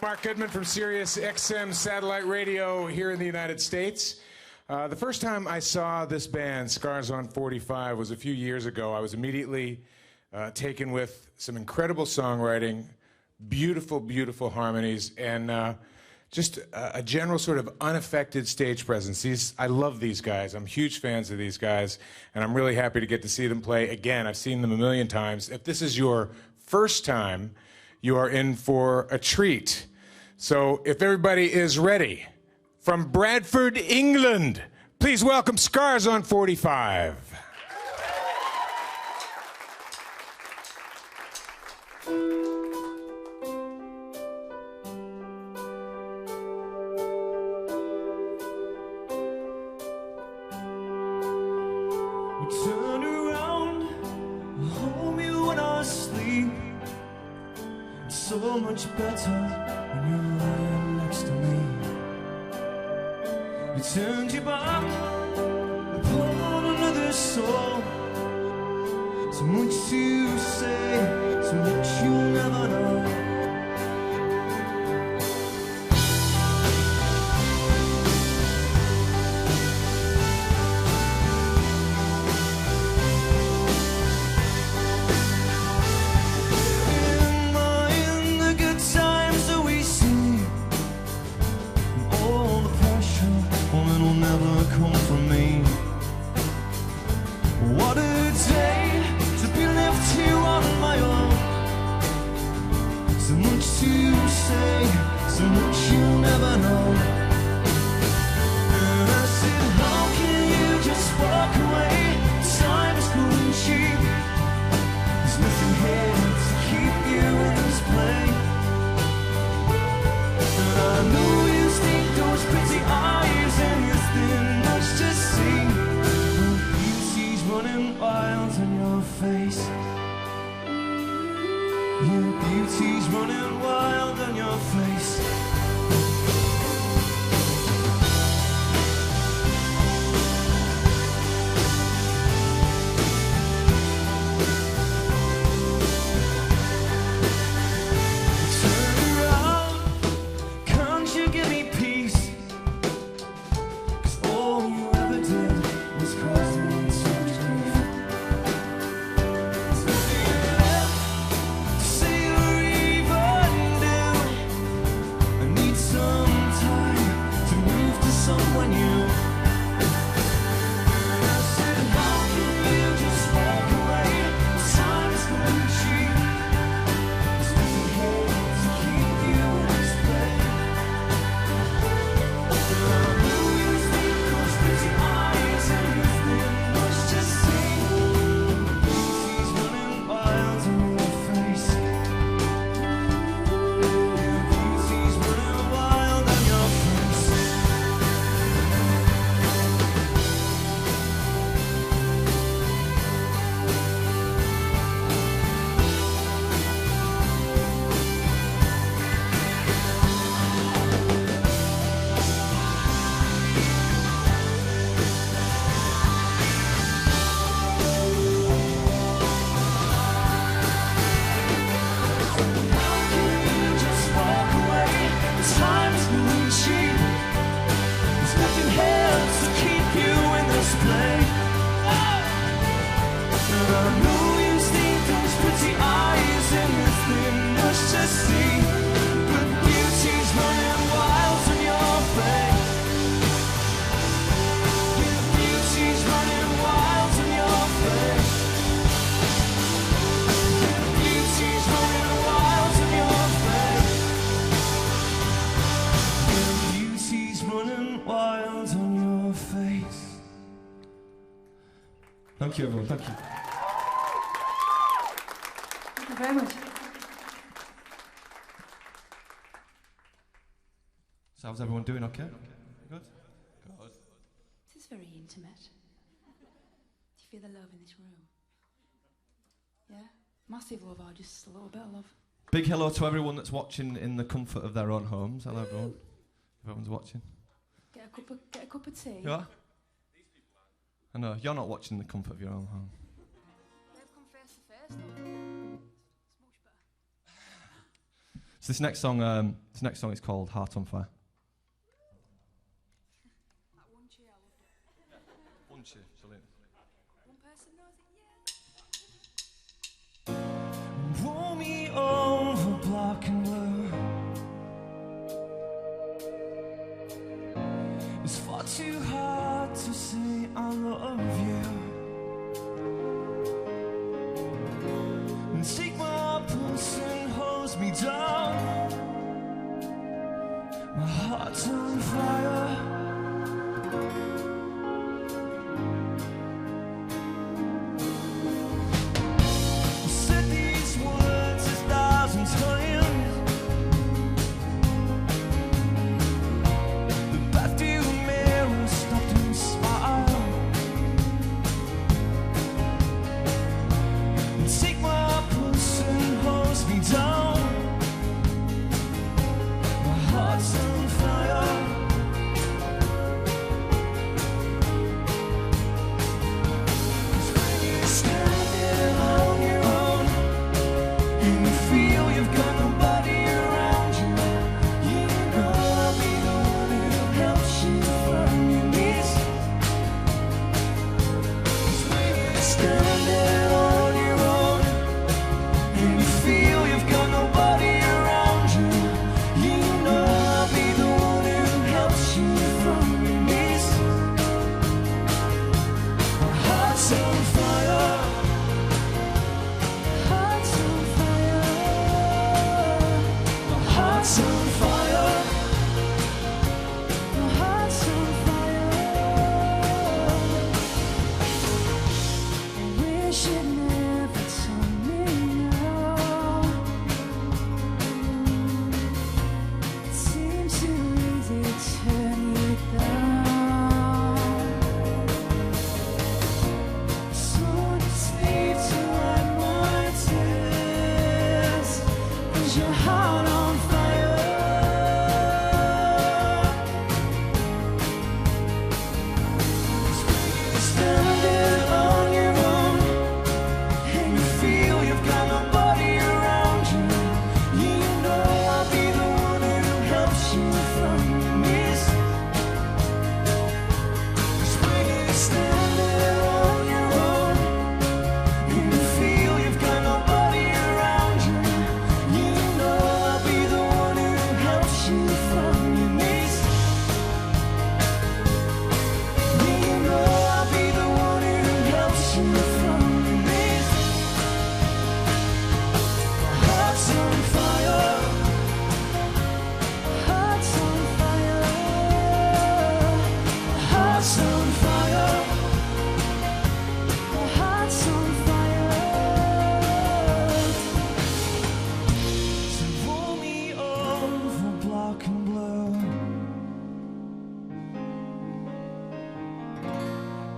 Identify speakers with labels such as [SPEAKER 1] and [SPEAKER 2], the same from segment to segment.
[SPEAKER 1] Mark Goodman from Sirius XM Satellite Radio here in the United States. The first time I saw this band, Scars on 45, was a few years ago. I was immediately taken with some incredible songwriting, beautiful, beautiful harmonies, and just a general sort of unaffected stage presence. I love these guys. I'm huge fans of these guys, and I'm really happy to get to see them play again. I've seen them a million times. If this is your first time, you are in for a treat. So if everybody is ready, from Bradford, England, please welcome Scars on 45.
[SPEAKER 2] Turn around, hold me when I sleep. It's so much better when you're lying next to me. You turned your back upon another soul. So much to say, so much you'll never know. Come from me. What a day to be left here on my own. So much to say, so much you'll never know. And I said, how can you just walk away? Time is going cheap. There's nothing here to keep you in this play. And I know you think those pretty eyes and your thin to see. Oh, beauty's running wild on your face. Your beauty's running wild on your face. Thank you, everyone. Thank you.
[SPEAKER 3] Thank you very much.
[SPEAKER 2] So how's everyone doing? Okay? Good? Good.
[SPEAKER 3] This is very intimate. Do you feel the love in this room? Yeah? Massive love or just a little bit of love?
[SPEAKER 2] Big hello to everyone that's watching in the comfort of their own homes. Hello, everyone. Everyone's watching.
[SPEAKER 3] Get a cup of tea.
[SPEAKER 2] You are? I know, you're not watching in the comfort of your own home.
[SPEAKER 3] They've come face to face, though. It's much better.
[SPEAKER 4] So this next song is called Heart on Fire. One cheer, brilliant.
[SPEAKER 3] One person knows it, yeah.
[SPEAKER 2] Roll me over black and blue. It's far too hard to say I love you. And take my pulse and hose me down. My heart's on fire.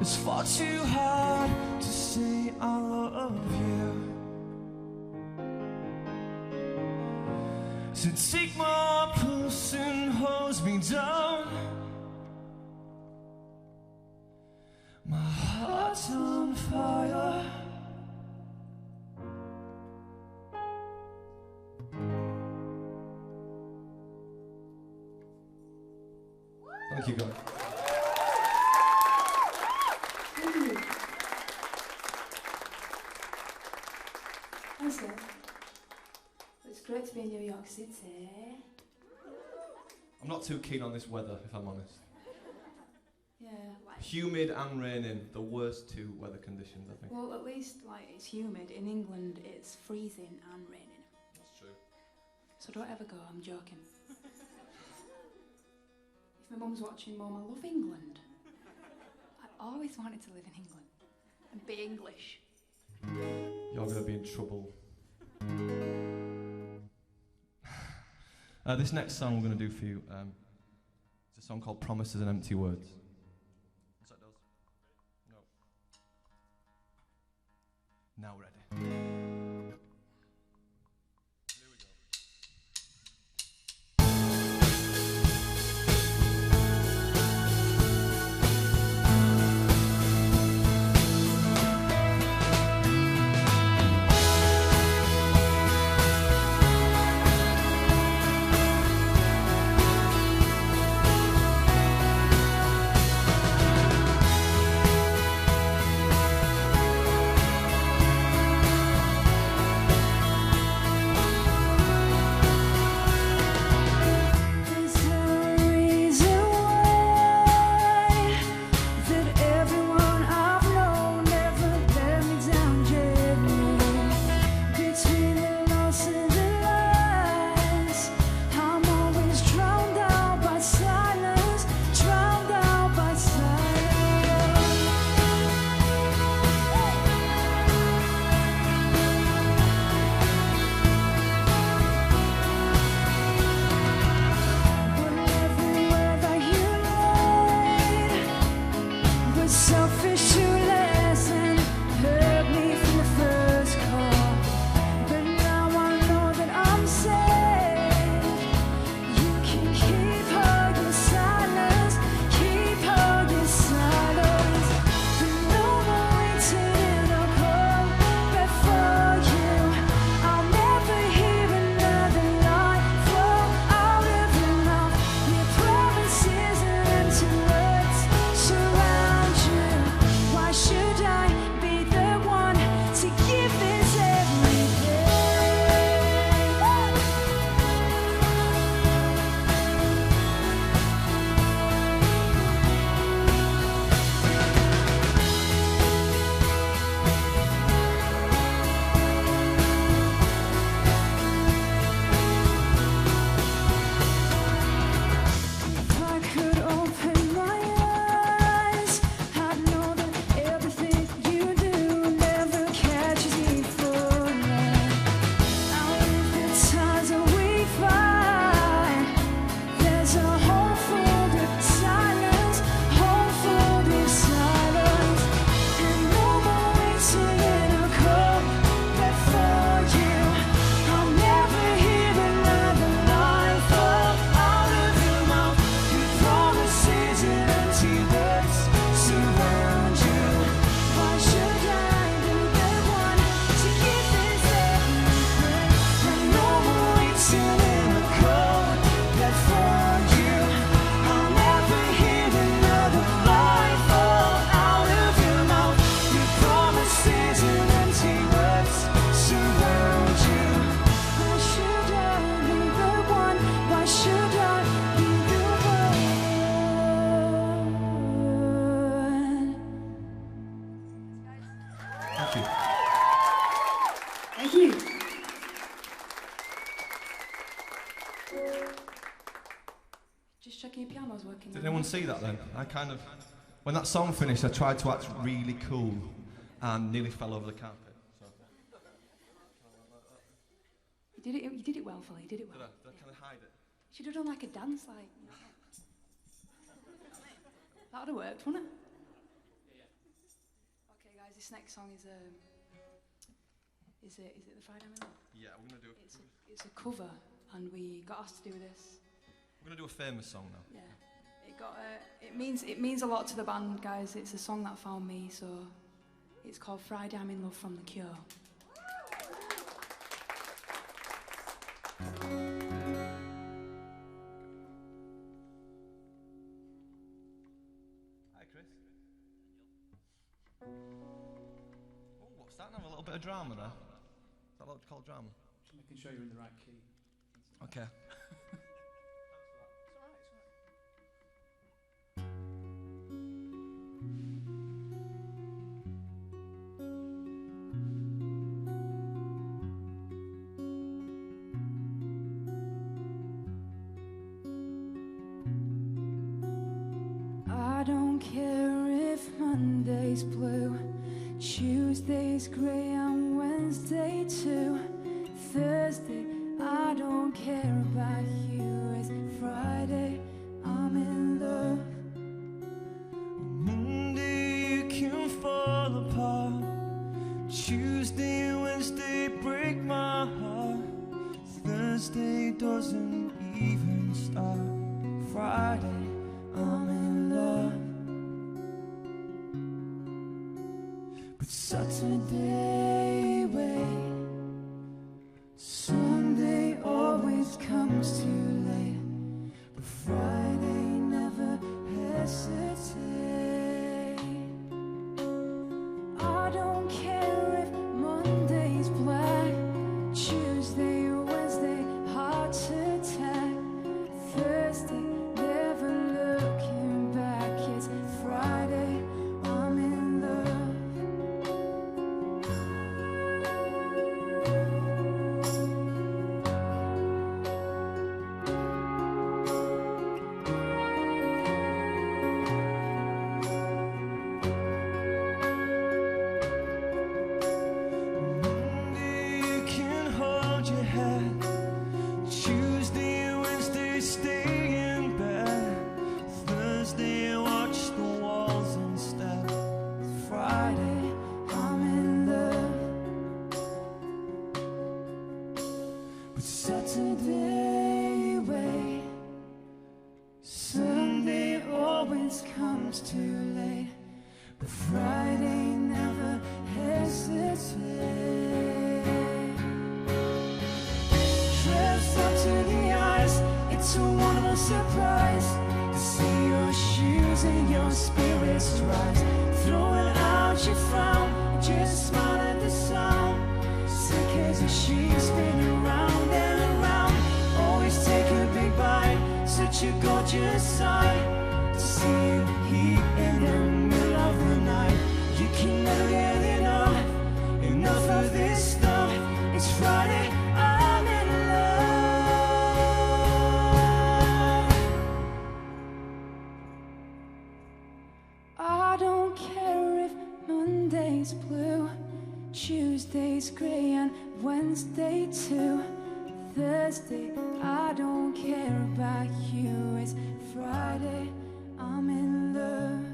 [SPEAKER 2] It's far too hard to say I love you. So take my pulse and hose me down. My heart's on fire.
[SPEAKER 4] Thank you, guys.
[SPEAKER 3] Thanks, guys. It's great to be in New York City.
[SPEAKER 4] I'm not too keen on this weather, if I'm honest.
[SPEAKER 3] Yeah, like,
[SPEAKER 4] Humid and raining, the worst two weather conditions, I think.
[SPEAKER 3] well, at least like it's humid. In England, it's freezing and raining.
[SPEAKER 4] That's true.
[SPEAKER 3] So don't ever go. I'm joking. If my mum's watching, Mum, I love England. I always wanted to live in England and be English.
[SPEAKER 4] You're going to be in trouble. This next song I'm going to do for you is a song called Promises and Empty Words. What's that, does? No. Now ready. Here we go.
[SPEAKER 3] checking your piano's working.
[SPEAKER 4] Did anyone see that then? I kind of, when that song finished, I tried to act really cool and nearly fell over the carpet. So.
[SPEAKER 3] You did it well, Phil. You did it well.
[SPEAKER 4] Did I kind of hide it?
[SPEAKER 3] Should have done like a dance, like. That would have worked, wouldn't it? Yeah. Okay, guys. This next song is it the Friday Night?
[SPEAKER 4] Yeah, we're gonna do it.
[SPEAKER 3] It's a cover, and we got asked to do this.
[SPEAKER 4] We're gonna do a famous song now.
[SPEAKER 3] Yeah. It means a lot to the band, guys. It's a song that found me, so it's called Friday I'm in Love from The Cure.
[SPEAKER 4] Hi, Chris. Oh, what's that now? A little bit of drama there. Is that what it's called, drama?
[SPEAKER 5] Making sure you're in the right key.
[SPEAKER 4] Okay.
[SPEAKER 3] I don't care if Monday's blue, Tuesday's grey and Wednesday too. Thursday, I don't care about you. It's Friday, I'm in love.
[SPEAKER 2] Monday you can fall apart. Tuesday, Wednesday break my heart. Thursday doesn't even start. Friday, I'm in love. But Saturday, wait. Sunday always comes too late. But Friday never hesitate.
[SPEAKER 3] I don't care if Monday's black, Tuesday, Wednesday, heart attack, Thursday, never looking back. It's Friday, I'm in love.
[SPEAKER 2] Monday you can hold your head. Tuesday, Wednesday stay in bed. Thursday watch the walls instead.
[SPEAKER 3] Friday, I'm in love.
[SPEAKER 2] But Saturday, wait. Sunday always comes too late. But Friday never hesitate. Dressed up to the eyes, it's a wonderful surprise to see your shoes and your spirits rise. Throwing out your frown, just smile at the sound. Sick as a sheep, spinning round and around. Always take a big bite, such a gorgeous sight to see you heat in the middle of the night. You can never get enough of this stuff. It's Friday, I'm in love.
[SPEAKER 3] I don't care if Monday's blue, Tuesday's grey and Wednesday too. Thursday, I don't care about you. It's Friday, I'm in love.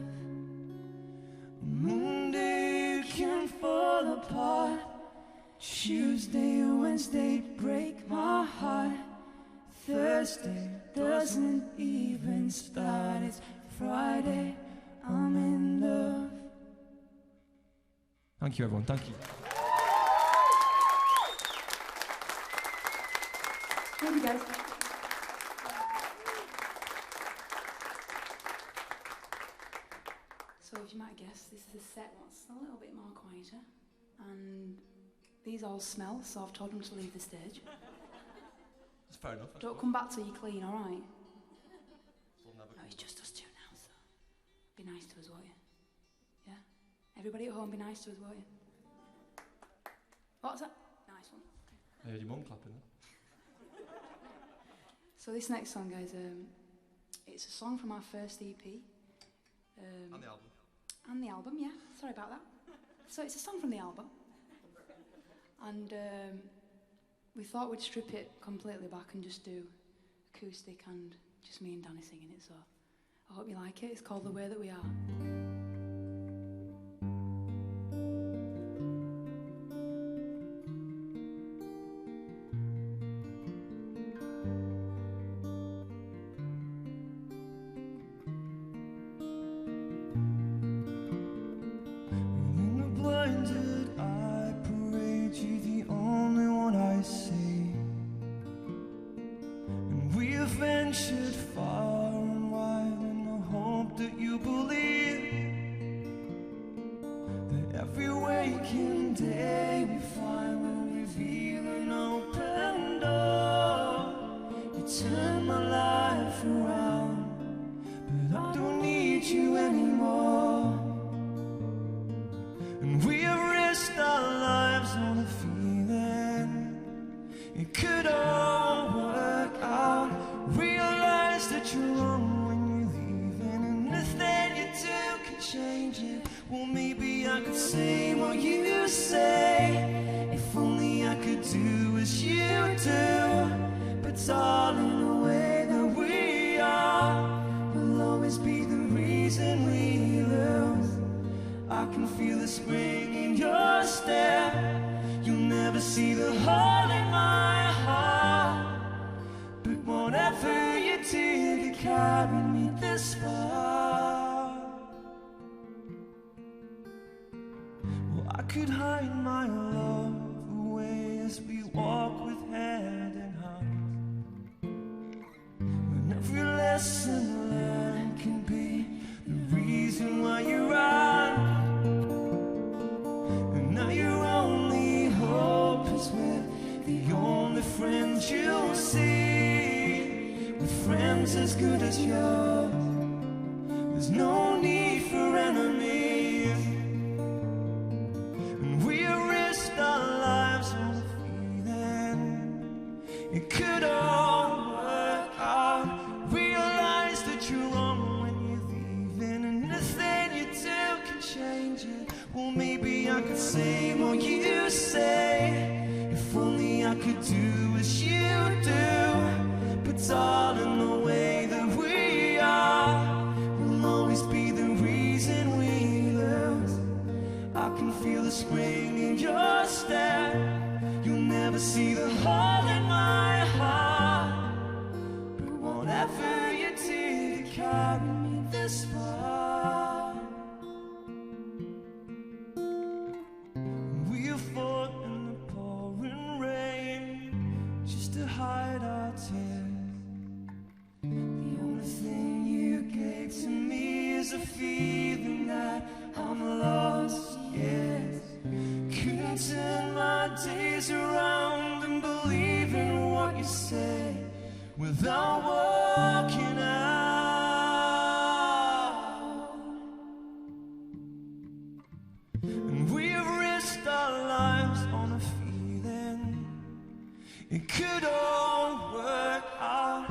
[SPEAKER 2] Monday you can fall apart. Tuesday, Wednesday break my heart. Thursday doesn't even start. It's Friday, I'm in love.
[SPEAKER 4] Thank you, everyone. Thank you.
[SPEAKER 3] Thank you, guys. So, as you might guess, this is a set that's a little bit more quieter, and these all smell, so I've told them to leave the stage.
[SPEAKER 4] That's fair enough.
[SPEAKER 3] Don't come back till you're clean, all right?
[SPEAKER 4] We'll never
[SPEAKER 3] No, it's just us two now, so be nice to us, won't you? Yeah? Everybody at home, be nice to us, won't you? What's that? Nice one.
[SPEAKER 4] I heard your mum clapping then.
[SPEAKER 3] So this next song, guys, it's a song from our first EP.
[SPEAKER 4] And the album.
[SPEAKER 3] And the album, yeah. Sorry about that. So it's a song from the album. And we thought we'd strip it completely back and just do acoustic and just me and Danny singing it. So I hope you like it. It's called The Way That We Are.
[SPEAKER 2] Ventured far and wide in the hope that you believe that every waking day we find will reveal an open door. You turn my life around, but I don't need you anymore. And we have risked our lives on a feeling it could all work out. Realize that you're wrong when you're leaving, and nothing you do can change it. Well, maybe I could say what you say, if only I could do as you do. But darling, the way that we are will always be the reason we lose. I can feel the spring in your step. You'll never see the hole in my heart. But whatever you did, you carried me this far. Well, I could hide my love away as we walk with hand in hand. When every lesson learned can be the reason why you run. And now your only hope is with the only friends you'll see. With friends as good as yours, there's no need for enemies. And we risked our lives on a feeling it could all work out. Realize that you're wrong when you're leaving, and nothing you do can change it. Well, maybe I could say what you say, if only I could do as you do. But darling, the way that we are will always be the reason we lose. I can feel the spring in your step. You'll never see the hole in my heart. But whatever you did, you carried me this far. We have fought in the pouring rain just to hide our tears. The only thing you gave to me is a feeling that I'm lost, yes. Couldn't turn my days around and believe in what you say without walking out. And we have risked our lives on a feeling it could all work out.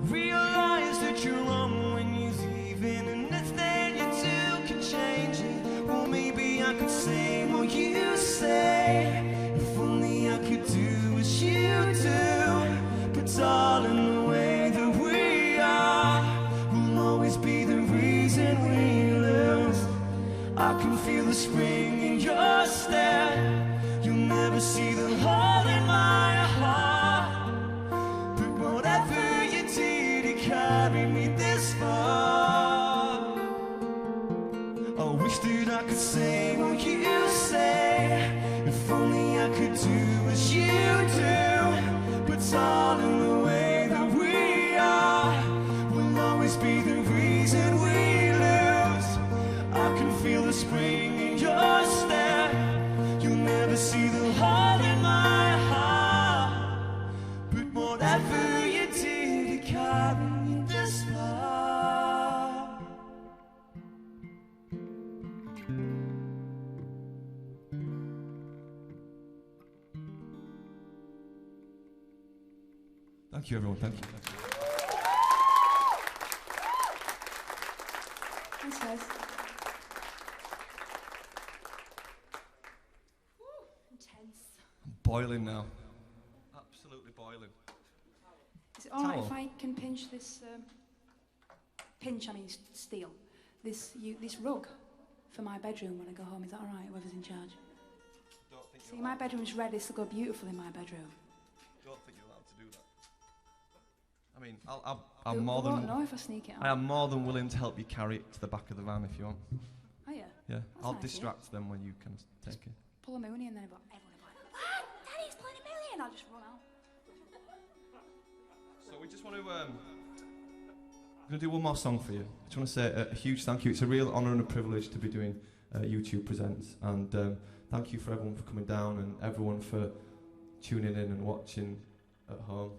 [SPEAKER 2] Realize that you're wrong when you're leaving, and nothing you do can change it. Well, maybe I could say what you say, if only I could do as you do. But darling, the way that we are will always be the reason we lose. I can feel the spring in your step. You'll never see the hole in my heart. But whatever you did, it carried me this far. I wish that I could say what you say, if only I could do as you do. But darling, the way that we are will always be the reason we lose. I can feel the spring in your step. You'll never see the hole in my heart. But whatever you did, you carried me this far. Thank you, everyone. Thank you.
[SPEAKER 3] Thanks, guys. Intense.
[SPEAKER 4] I'm boiling now. Absolutely boiling.
[SPEAKER 3] Is it alright
[SPEAKER 4] Towel.
[SPEAKER 3] if I can pinch this, steal, this rug for my bedroom when I go home? Is that alright, whoever's in charge? See, my bedroom's red, this will go beautiful in my bedroom.
[SPEAKER 4] Don't think you're allowed to do that. I mean, I'm more
[SPEAKER 3] They
[SPEAKER 4] than...
[SPEAKER 3] won't know if I sneak it out.
[SPEAKER 4] I am more than willing to help you carry it to the back of the van if you want.
[SPEAKER 3] Oh yeah?
[SPEAKER 4] Yeah,
[SPEAKER 3] That's
[SPEAKER 4] I'll
[SPEAKER 3] nice,
[SPEAKER 4] distract them when you can take it.
[SPEAKER 3] Pull a moonie and then everyone will be like, what? Daddy's pulling a moonie! And I'll just run out.
[SPEAKER 4] So we just want to... I'm going to do one more song for you. I just want to say a huge thank you. It's a real honour and a privilege to be doing YouTube Presents. And thank you for everyone for coming down and everyone for tuning in and watching at home.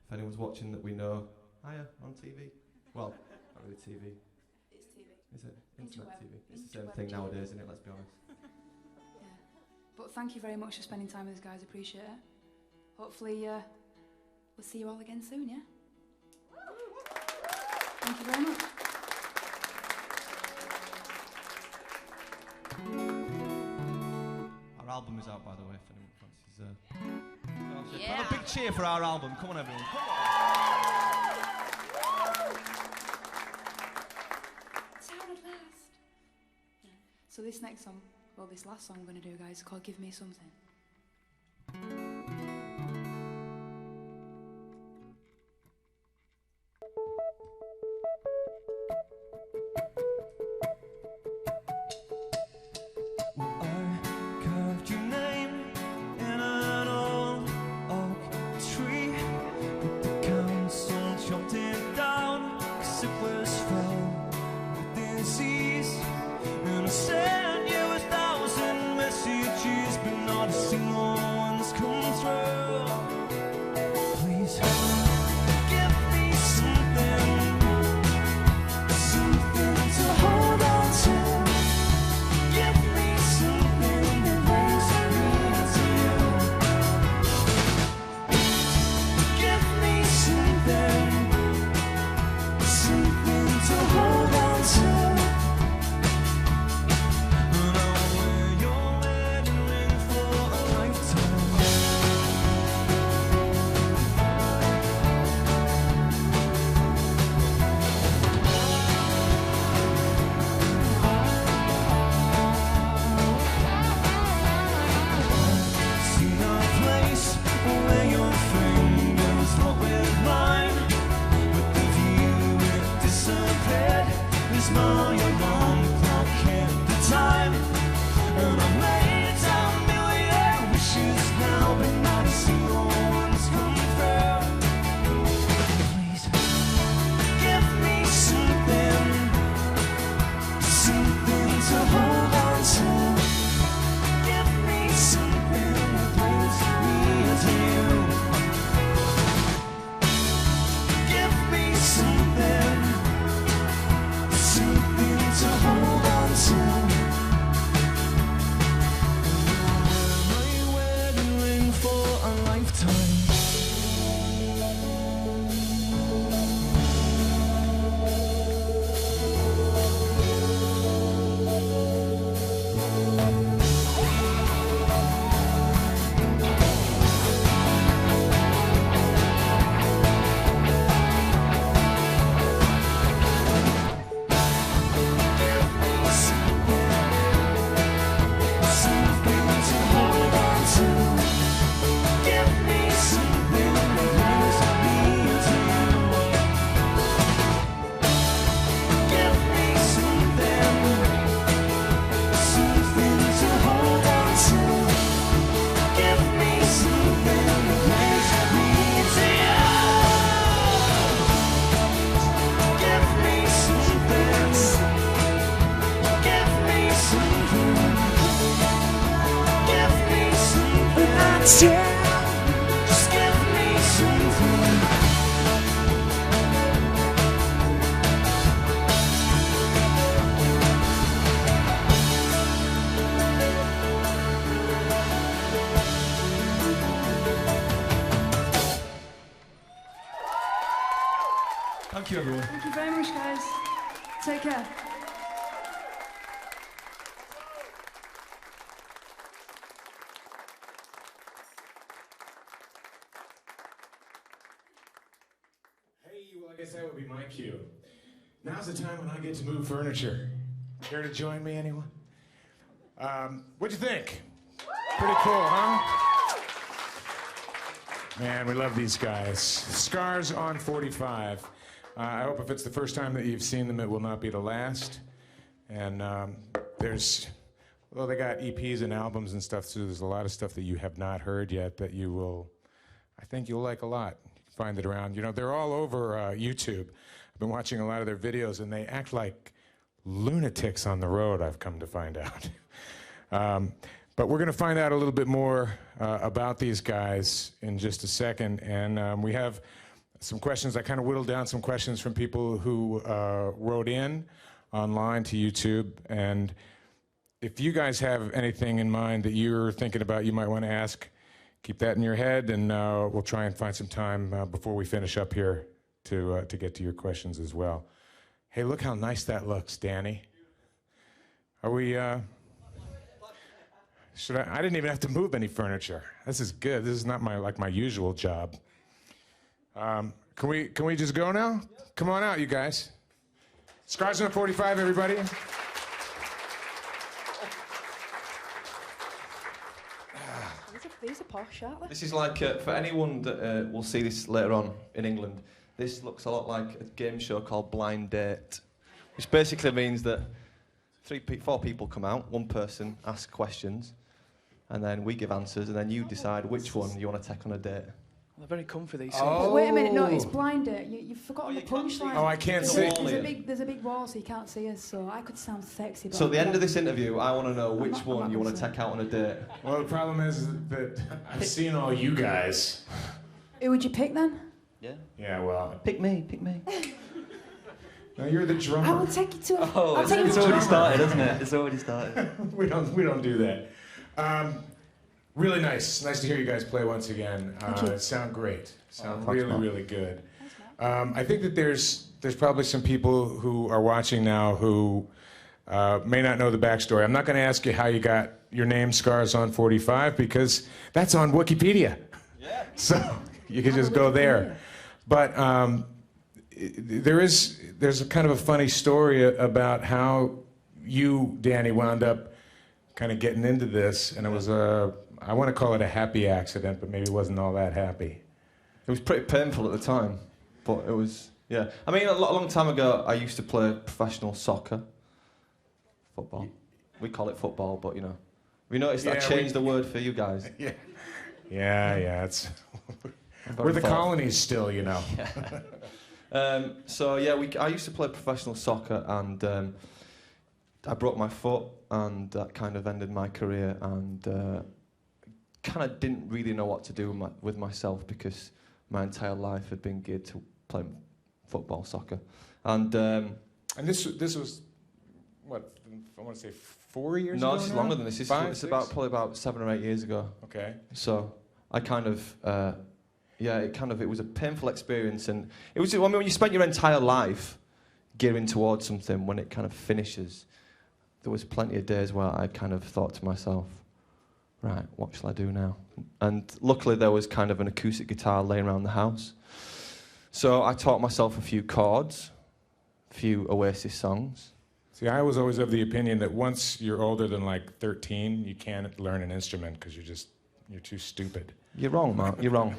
[SPEAKER 4] If anyone's watching that we know, hiya, on TV. Well, not really TV.
[SPEAKER 3] It's TV.
[SPEAKER 4] Is it? Internet
[SPEAKER 3] Interweb.
[SPEAKER 4] TV. It's the same
[SPEAKER 3] Interweb
[SPEAKER 4] thing
[SPEAKER 3] TV.
[SPEAKER 4] nowadays, isn't it? Let's be honest.
[SPEAKER 3] Yeah. But thank you very much for spending time with us, guys. Appreciate it. Hopefully, we'll see you all again soon, yeah? Thank you very much.
[SPEAKER 4] Our album is out, by the way, if anyone fancies. Have a big cheer for our album. Come on, everyone. Come on.
[SPEAKER 3] Town at last. Yeah. So this next song, well, this last song we're going to do, guys, is called Give Me Something.
[SPEAKER 2] Just give me something.
[SPEAKER 4] Thank you, everyone.
[SPEAKER 3] Thank you very much, guys. Take care.
[SPEAKER 1] Well, I guess that would be my cue. Now's the time when I get to move furniture. Care to join me, anyone? What'd you think? Pretty cool, huh? Man, we love these guys. Scars on 45. I hope if it's the first time that you've seen them, it will not be the last. And well, they got EPs and albums and stuff, so there's a lot of stuff that you have not heard yet that you will, I think you'll like a lot. You can find it around. You know, they're all over YouTube. I've been watching a lot of their videos, and they act like lunatics on the road, I've come to find out. But we're going to find out a little bit more about these guys in just a second. And we have some questions. I kind of whittled down some questions from people who wrote in online to YouTube. And if you guys have anything in mind that you're thinking about you might want to ask, keep that in your head, and we'll try and find some time before we finish up here to get to your questions as well. Hey, look how nice that looks, Danny. Are we... I didn't even have to move any furniture. This is good. This is not my usual job. Can we just go now? Come on out, you guys. Scars on 45, everybody.
[SPEAKER 3] These are posh, aren't they?
[SPEAKER 4] This is like, for anyone that will see this later on in England, this looks a lot like a game show called Blind Date, which basically means that 4 people come out, one person asks questions, and then we give answers, and then you decide which one you want to take on a date.
[SPEAKER 5] They're very comfy, these
[SPEAKER 3] Oh.
[SPEAKER 5] things.
[SPEAKER 3] Wait a minute, no, it's blind date. You've forgotten the punchline.
[SPEAKER 1] Oh, I can't see.
[SPEAKER 3] There's a big wall, so you can't see us, so I could sound sexy.
[SPEAKER 4] So at the end of this interview, I want to know which one you want to take out on a date.
[SPEAKER 1] Well, the problem is that I've seen all you guys.
[SPEAKER 3] Who would you pick then?
[SPEAKER 4] Yeah.
[SPEAKER 1] Yeah, well.
[SPEAKER 4] Pick me, pick me.
[SPEAKER 1] No, you're the drummer.
[SPEAKER 3] I will take you to.
[SPEAKER 6] Oh,
[SPEAKER 3] I'll take you
[SPEAKER 6] it's
[SPEAKER 3] to
[SPEAKER 6] already started, isn't it? It's already started.
[SPEAKER 1] we don't do that. Really nice. Nice to hear you guys play once again. Sound great. Sound really good. I think that there's probably some people who are watching now who may not know the backstory. I'm not going to ask you how you got your name, Scars on 45, because that's on Wikipedia. Yeah. So you can just go there. But there's a kind of a funny story about how you, Danny, wound up kind of getting into this, and it was I want to call it a happy accident, but maybe it wasn't all that happy.
[SPEAKER 4] It was pretty painful at the time, but it was, yeah. I mean, a long time ago, I used to play professional soccer. Football. We call it football, but, you know. We noticed that I changed the word for you guys.
[SPEAKER 1] Yeah, it's... We're the colonies still, you know.
[SPEAKER 4] So, yeah, I used to play professional soccer, and I broke my foot, and that kind of ended my career, and kind of didn't really know what to do with myself, because my entire life had been geared to playing football, soccer. And
[SPEAKER 1] this was, what, I want to say 4 years ago?
[SPEAKER 4] No, it's longer than this. It's probably about 7 or 8 years ago.
[SPEAKER 1] Okay.
[SPEAKER 4] So I kind of, it was a painful experience, and it was, I mean, when you spent your entire life gearing towards something, when it kind of finishes, there was plenty of days where I kind of thought to myself, right, what shall I do now? And luckily there was kind of an acoustic guitar laying around the house. So I taught myself a few chords, a few Oasis songs.
[SPEAKER 1] See, I was always of the opinion that once you're older than like 13, you can't learn an instrument because you're too stupid.
[SPEAKER 4] You're wrong, Mark, you're wrong.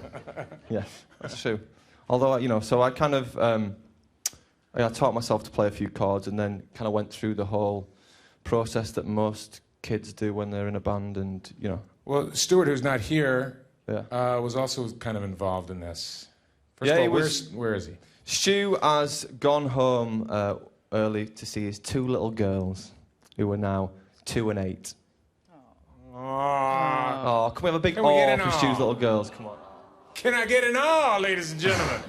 [SPEAKER 4] Yeah, that's true. Although, you know, so I kind of, I taught myself to play a few chords, and then kind of went through the whole process that most kids do when they're in a band, and, you know. Well,
[SPEAKER 1] Stuart, who's not here, was also kind of involved in this. First of all, where is he?
[SPEAKER 4] Stu has gone home early to see his 2 little girls, who are now 2 and 8. Oh, can we have a big awe for Stu's little girls? Come on.
[SPEAKER 1] Can I get an awe, ladies and gentlemen?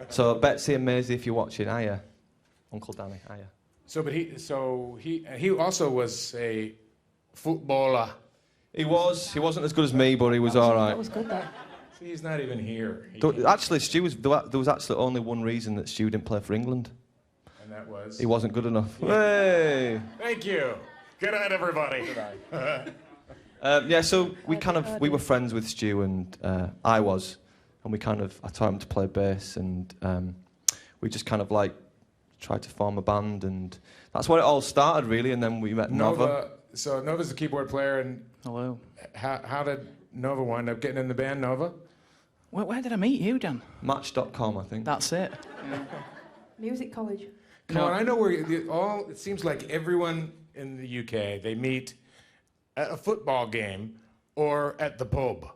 [SPEAKER 4] So, Betsy and Maisie, if you're watching, hiya. Uncle Danny, hiya.
[SPEAKER 1] He also was a footballer.
[SPEAKER 4] He wasn't as good as me, but he was all right.
[SPEAKER 3] That was good, though.
[SPEAKER 1] See, he's not even here.
[SPEAKER 4] Actually, there was actually only one reason that Stu didn't play for England.
[SPEAKER 1] And that was?
[SPEAKER 4] He wasn't good enough. Hey!
[SPEAKER 1] Thank you. Good night, everybody.
[SPEAKER 4] So we were friends with Stu, and I was. and I taught him to play bass, and we just kind of like tried to form a band, and that's where it all started, really. And then we met Nova.
[SPEAKER 1] So Nova's the keyboard player, and
[SPEAKER 5] Hello.
[SPEAKER 1] How did Nova wind up getting in the band, Nova?
[SPEAKER 5] Where did I meet you, Dan?
[SPEAKER 4] Match.com, I think.
[SPEAKER 5] That's it.
[SPEAKER 3] Music college.
[SPEAKER 1] Come on, I know where it seems like everyone in the UK, they meet at a football game or at the pub.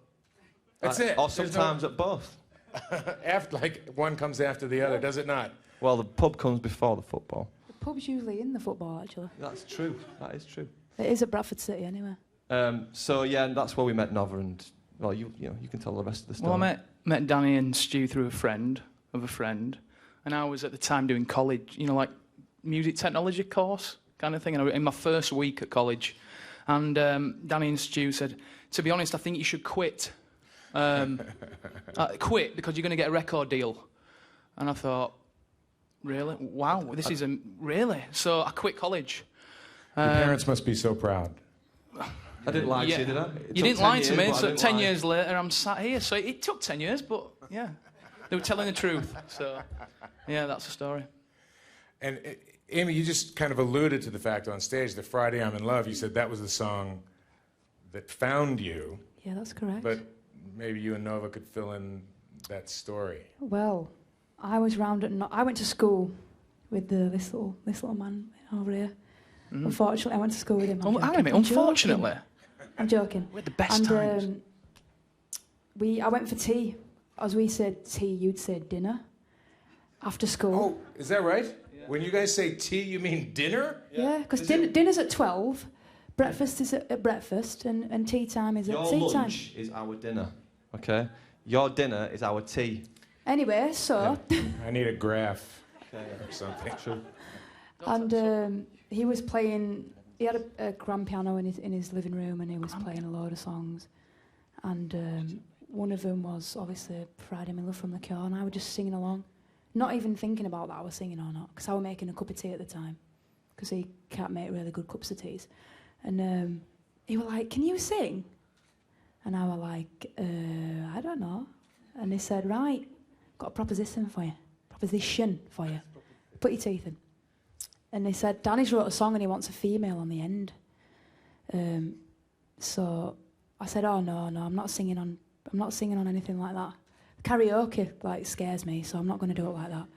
[SPEAKER 1] That's it.
[SPEAKER 4] Or sometimes at both.
[SPEAKER 1] After, like, one comes after the other, does it not?
[SPEAKER 4] Well, the pub comes before the football.
[SPEAKER 3] The pub's usually in the football, actually.
[SPEAKER 4] That's true. That is true.
[SPEAKER 3] It is at Bradford City, anyway.
[SPEAKER 4] So yeah, and that's where we met Nova, and well, you can tell the rest of the story.
[SPEAKER 5] Well, I met Danny and Stu through a friend of a friend, and I was at the time doing college, like music technology course kind of thing, and in my first week at college, and Danny and Stu said, to be honest, I think you should quit. Quit because you're going to get a record deal. And I thought, really? Wow, this is really? So I quit college.
[SPEAKER 1] Your parents must be so proud.
[SPEAKER 4] I didn't lie to you, did I?
[SPEAKER 5] You didn't lie to me, so 10 years later I'm sat here. So it took 10 years, but yeah, they were telling the truth. So yeah, that's the story.
[SPEAKER 1] And Amy, you just kind of alluded to the fact on stage that Friday I'm in Love, you said that was the song that found you.
[SPEAKER 3] Yeah, that's correct.
[SPEAKER 1] But maybe you and Nova could fill in that story.
[SPEAKER 3] Well, I was round at... I went to school with this little man over here. Unfortunately, I went to school with him.
[SPEAKER 5] Hang on a minute, unfortunately?
[SPEAKER 3] I'm joking.
[SPEAKER 5] We had the best times.
[SPEAKER 3] I went for tea. As we said tea, you'd say dinner. After school.
[SPEAKER 1] Oh, is that right? Yeah. When you guys say tea, you mean dinner?
[SPEAKER 3] Yeah, because dinner's at 12. Breakfast is at breakfast, and tea time is at tea time.
[SPEAKER 4] Your lunch is our dinner, okay? Your dinner is our tea.
[SPEAKER 3] Anyway, so...
[SPEAKER 1] Yeah. I need a graph or something.
[SPEAKER 4] Sure.
[SPEAKER 3] And he was playing... He had a grand piano in his living room, and he was playing a load of songs. And one of them was, obviously, Friday I'm in Love from the Cure, and I was just singing along. Not even thinking about that I was singing or not, because I was making a cup of tea at the time, because he can't make really good cups of teas. And he was like, can you sing? And I was like, I don't know. And he said, right, got a proposition for you. Put your teeth in. And they said, Danny's wrote a song and he wants a female on the end. So I said, oh no, I'm not singing on anything like that. Karaoke scares me, so I'm not going to do it like that.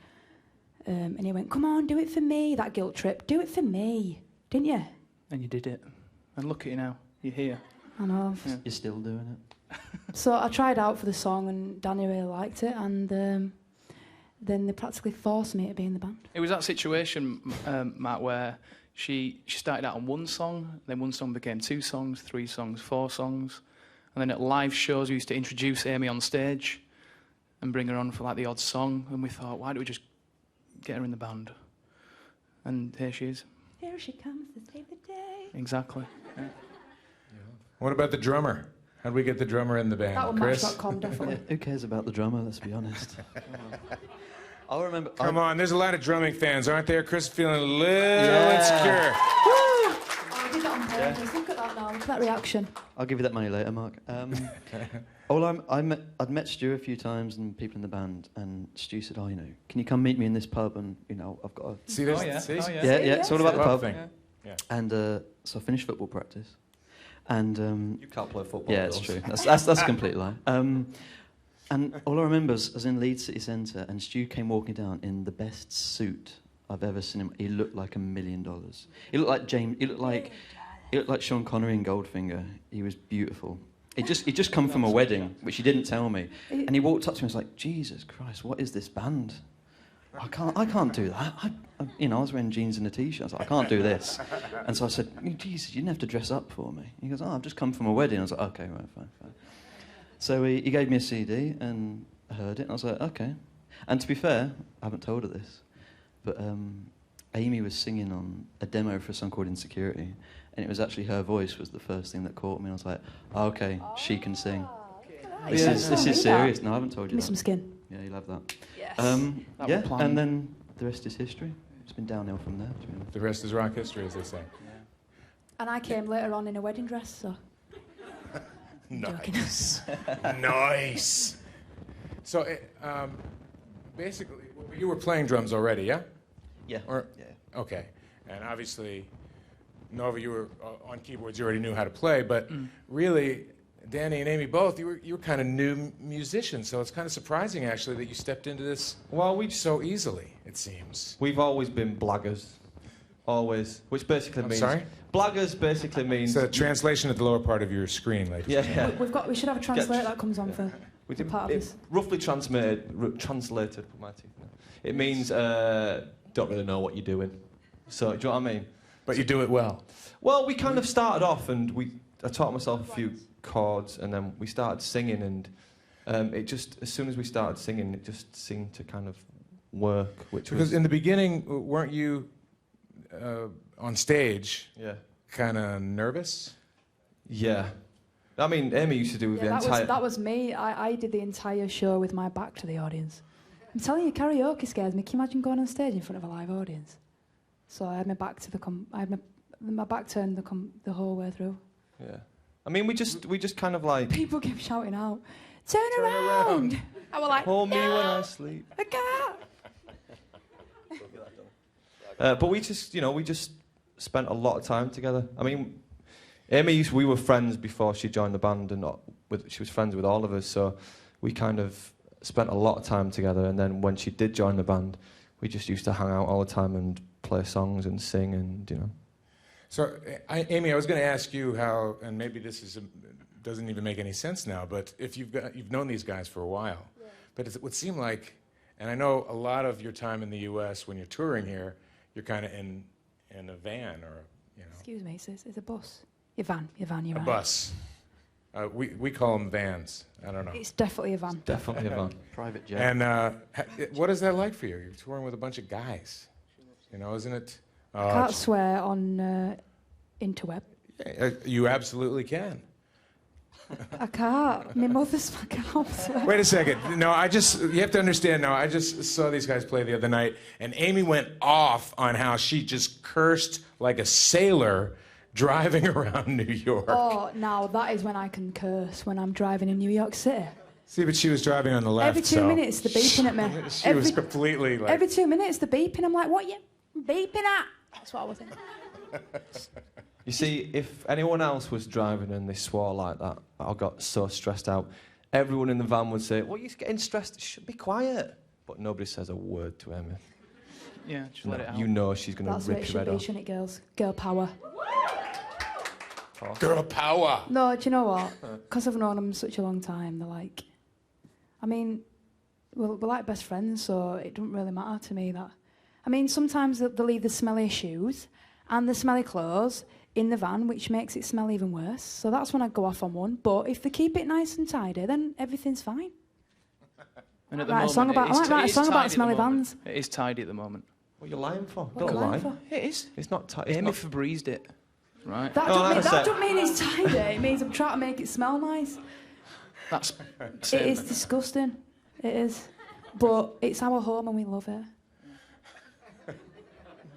[SPEAKER 3] And he went, come on, do it for me. That guilt trip, do it for me, didn't you?
[SPEAKER 5] And you did it. And look at you now. You're here.
[SPEAKER 3] I know.
[SPEAKER 6] Yeah. You're still doing it.
[SPEAKER 3] So I tried out for the song, and Danny really liked it, and then they practically forced me to be in the band.
[SPEAKER 5] It was that situation, Matt, where she started out on one song, then one song became 2 songs, 3 songs, 4 songs, and then at live shows we used to introduce Amy on stage and bring her on for the odd song, and we thought, why don't we just get her in the band? And here she is.
[SPEAKER 3] Here she comes to save the day.
[SPEAKER 5] Exactly. Yeah.
[SPEAKER 1] What about the drummer? How'd we get the drummer in the band?
[SPEAKER 3] That was
[SPEAKER 1] Chris?
[SPEAKER 3] Match.com, definitely.
[SPEAKER 6] Who cares about the drummer, let's be honest. I remember...
[SPEAKER 1] Come on, there's a lot of drumming fans, aren't there? Chris feeling a little insecure.
[SPEAKER 3] I did that on purpose. Look at that now. Look at that reaction.
[SPEAKER 6] I'll give you that money later, Mark. I'd met Stu a few times and people in the band, and Stu said, can you come meet me in this pub? And, I've got a...
[SPEAKER 1] See this?
[SPEAKER 5] Oh, yeah.
[SPEAKER 1] See?
[SPEAKER 5] Oh, yeah.
[SPEAKER 6] Yeah, it's all about the pub.
[SPEAKER 1] Thing.
[SPEAKER 5] Yeah.
[SPEAKER 6] And so I finished football practice. And
[SPEAKER 4] You can't play football.
[SPEAKER 6] yeah, it's true. That's a complete lie. And all I remember is I was in Leeds City Centre, and Stu came walking down in the best suit I've ever seen him. He looked like $1 million. He looked like James. He looked like Sean Connery in Goldfinger. He was beautiful. He'd just come from a wedding, which he didn't tell me. And he walked up to me and was like, Jesus Christ, what is this band? I can't do that. I was wearing jeans and a t-shirt. I was like, I can't do this. And so I said, Jesus, you didn't have to dress up for me. He goes, I've just come from a wedding. I was like, okay, right, fine. So he gave me a CD and I heard it, and I was like, okay. And to be fair, I haven't told her this, but Amy was singing on a demo for a song called Insecurity, and it was actually her voice was the first thing that caught me. And I was like, okay, she can sing. This is serious. No, I haven't told you
[SPEAKER 3] Give me
[SPEAKER 6] that.
[SPEAKER 3] some skin.
[SPEAKER 6] Yeah, you'll have that.
[SPEAKER 3] Yes.
[SPEAKER 6] And then the rest is history. It's been downhill from there, to be honest.
[SPEAKER 1] The rest is rock history, as they say.
[SPEAKER 3] And I came later on in a wedding dress, so...
[SPEAKER 1] Nice. Nice. So, basically, you were playing drums already, yeah?
[SPEAKER 6] Yeah.
[SPEAKER 1] Or,
[SPEAKER 6] Yeah.
[SPEAKER 1] okay. And obviously, Nova, you were on keyboards, you already knew how to play, but really, Danny and Amy both, you were kind of new musicians, so it's kind of surprising, actually, that you stepped into this so easily, it seems.
[SPEAKER 4] We've always been blaggers. Always. Which basically means...
[SPEAKER 1] Sorry?
[SPEAKER 4] Blaggers basically means...
[SPEAKER 1] It's a translation at the lower part of your screen, ladies.
[SPEAKER 4] Yeah.
[SPEAKER 3] We should have a translator that comes on for part of this.
[SPEAKER 4] Roughly translated, put my teeth in. It means don't really know what you're doing. So, do you know what I mean?
[SPEAKER 1] But you do it well.
[SPEAKER 4] Well, we kind of started off and I taught myself a few chords and then we started singing and it just, as soon as we started singing, it just seemed to kind of work,
[SPEAKER 1] Because in the beginning, weren't you on stage kind of nervous?
[SPEAKER 4] Yeah. I mean, Amy used to do the entire...
[SPEAKER 3] That was me. I did the entire show with my back to the audience. I'm telling you, karaoke scares me. Can you imagine going on stage in front of a live audience? So I had my back to my back turned the whole way through.
[SPEAKER 4] Yeah. I mean, we just kind of like...
[SPEAKER 3] People kept shouting out, turn around! I was like,
[SPEAKER 4] hold me
[SPEAKER 3] no,
[SPEAKER 4] when I sleep.
[SPEAKER 3] I can't.
[SPEAKER 4] But we just spent a lot of time together. I mean, Amy, we were friends before she joined the band, and she was friends with all of us, so we kind of spent a lot of time together, and then when she did join the band, we just used to hang out all the time and play songs and sing and,
[SPEAKER 1] So, Amy, I was going to ask you how, and maybe this doesn't even make any sense now, but if you've known these guys for a while, but it would seem like, and I know a lot of your time in the U.S. when you're touring here, you're kind of in a van or,
[SPEAKER 3] Excuse me, it's a bus. Your van, you're right.
[SPEAKER 1] A bus. We call them vans. I don't know.
[SPEAKER 3] It's definitely a van.
[SPEAKER 4] Definitely a van.
[SPEAKER 6] Private jet.
[SPEAKER 1] And what is that like for you? You're touring with a bunch of guys. Isn't it?
[SPEAKER 3] I can't swear on interweb.
[SPEAKER 1] You absolutely can.
[SPEAKER 3] I can't. My mother's I can't swear.
[SPEAKER 1] Wait a second. No, you have to understand now, I just saw these guys play the other night, and Amy went off on how she just cursed like a sailor driving around New York.
[SPEAKER 3] Oh, now that is when I can curse, when I'm driving in New York City.
[SPEAKER 1] See, but she was driving on the left,
[SPEAKER 3] Every 2 minutes, they're beeping at me.
[SPEAKER 1] She was completely like...
[SPEAKER 3] Every 2 minutes, they're beeping. I'm like, what you beeping at? That's what I was thinking.
[SPEAKER 4] You see, if anyone else was driving and they swore like that, I got so stressed out, everyone in the van would say, "What are you getting stressed? Shh, be quiet." But nobody says a word to Emma.
[SPEAKER 5] Yeah, just let it out.
[SPEAKER 4] You know she's going to rip your head off.
[SPEAKER 3] Shouldn't it, girls? Girl power.
[SPEAKER 1] Girl power.
[SPEAKER 3] No, do you know what? Because I've known them such a long time, they're like... I mean, we're like best friends, so it doesn't really matter to me that... I mean, sometimes they'll leave the smelly shoes and the smelly clothes in the van, which makes it smell even worse. So that's when I go off on one. But if they keep it nice and tidy, then everything's fine.
[SPEAKER 5] And at the
[SPEAKER 3] I might write a song about smelly vans.
[SPEAKER 5] It is tidy at the moment.
[SPEAKER 4] What are you lying for?
[SPEAKER 3] What
[SPEAKER 4] Don't lie.
[SPEAKER 5] It is.
[SPEAKER 4] It's not tidy.
[SPEAKER 5] Amy Febrezed it. Right.
[SPEAKER 3] That don't mean it's tidy. It means I'm trying to make it smell nice.
[SPEAKER 5] That's...
[SPEAKER 3] It is disgusting. It is. But it's our home and we love it.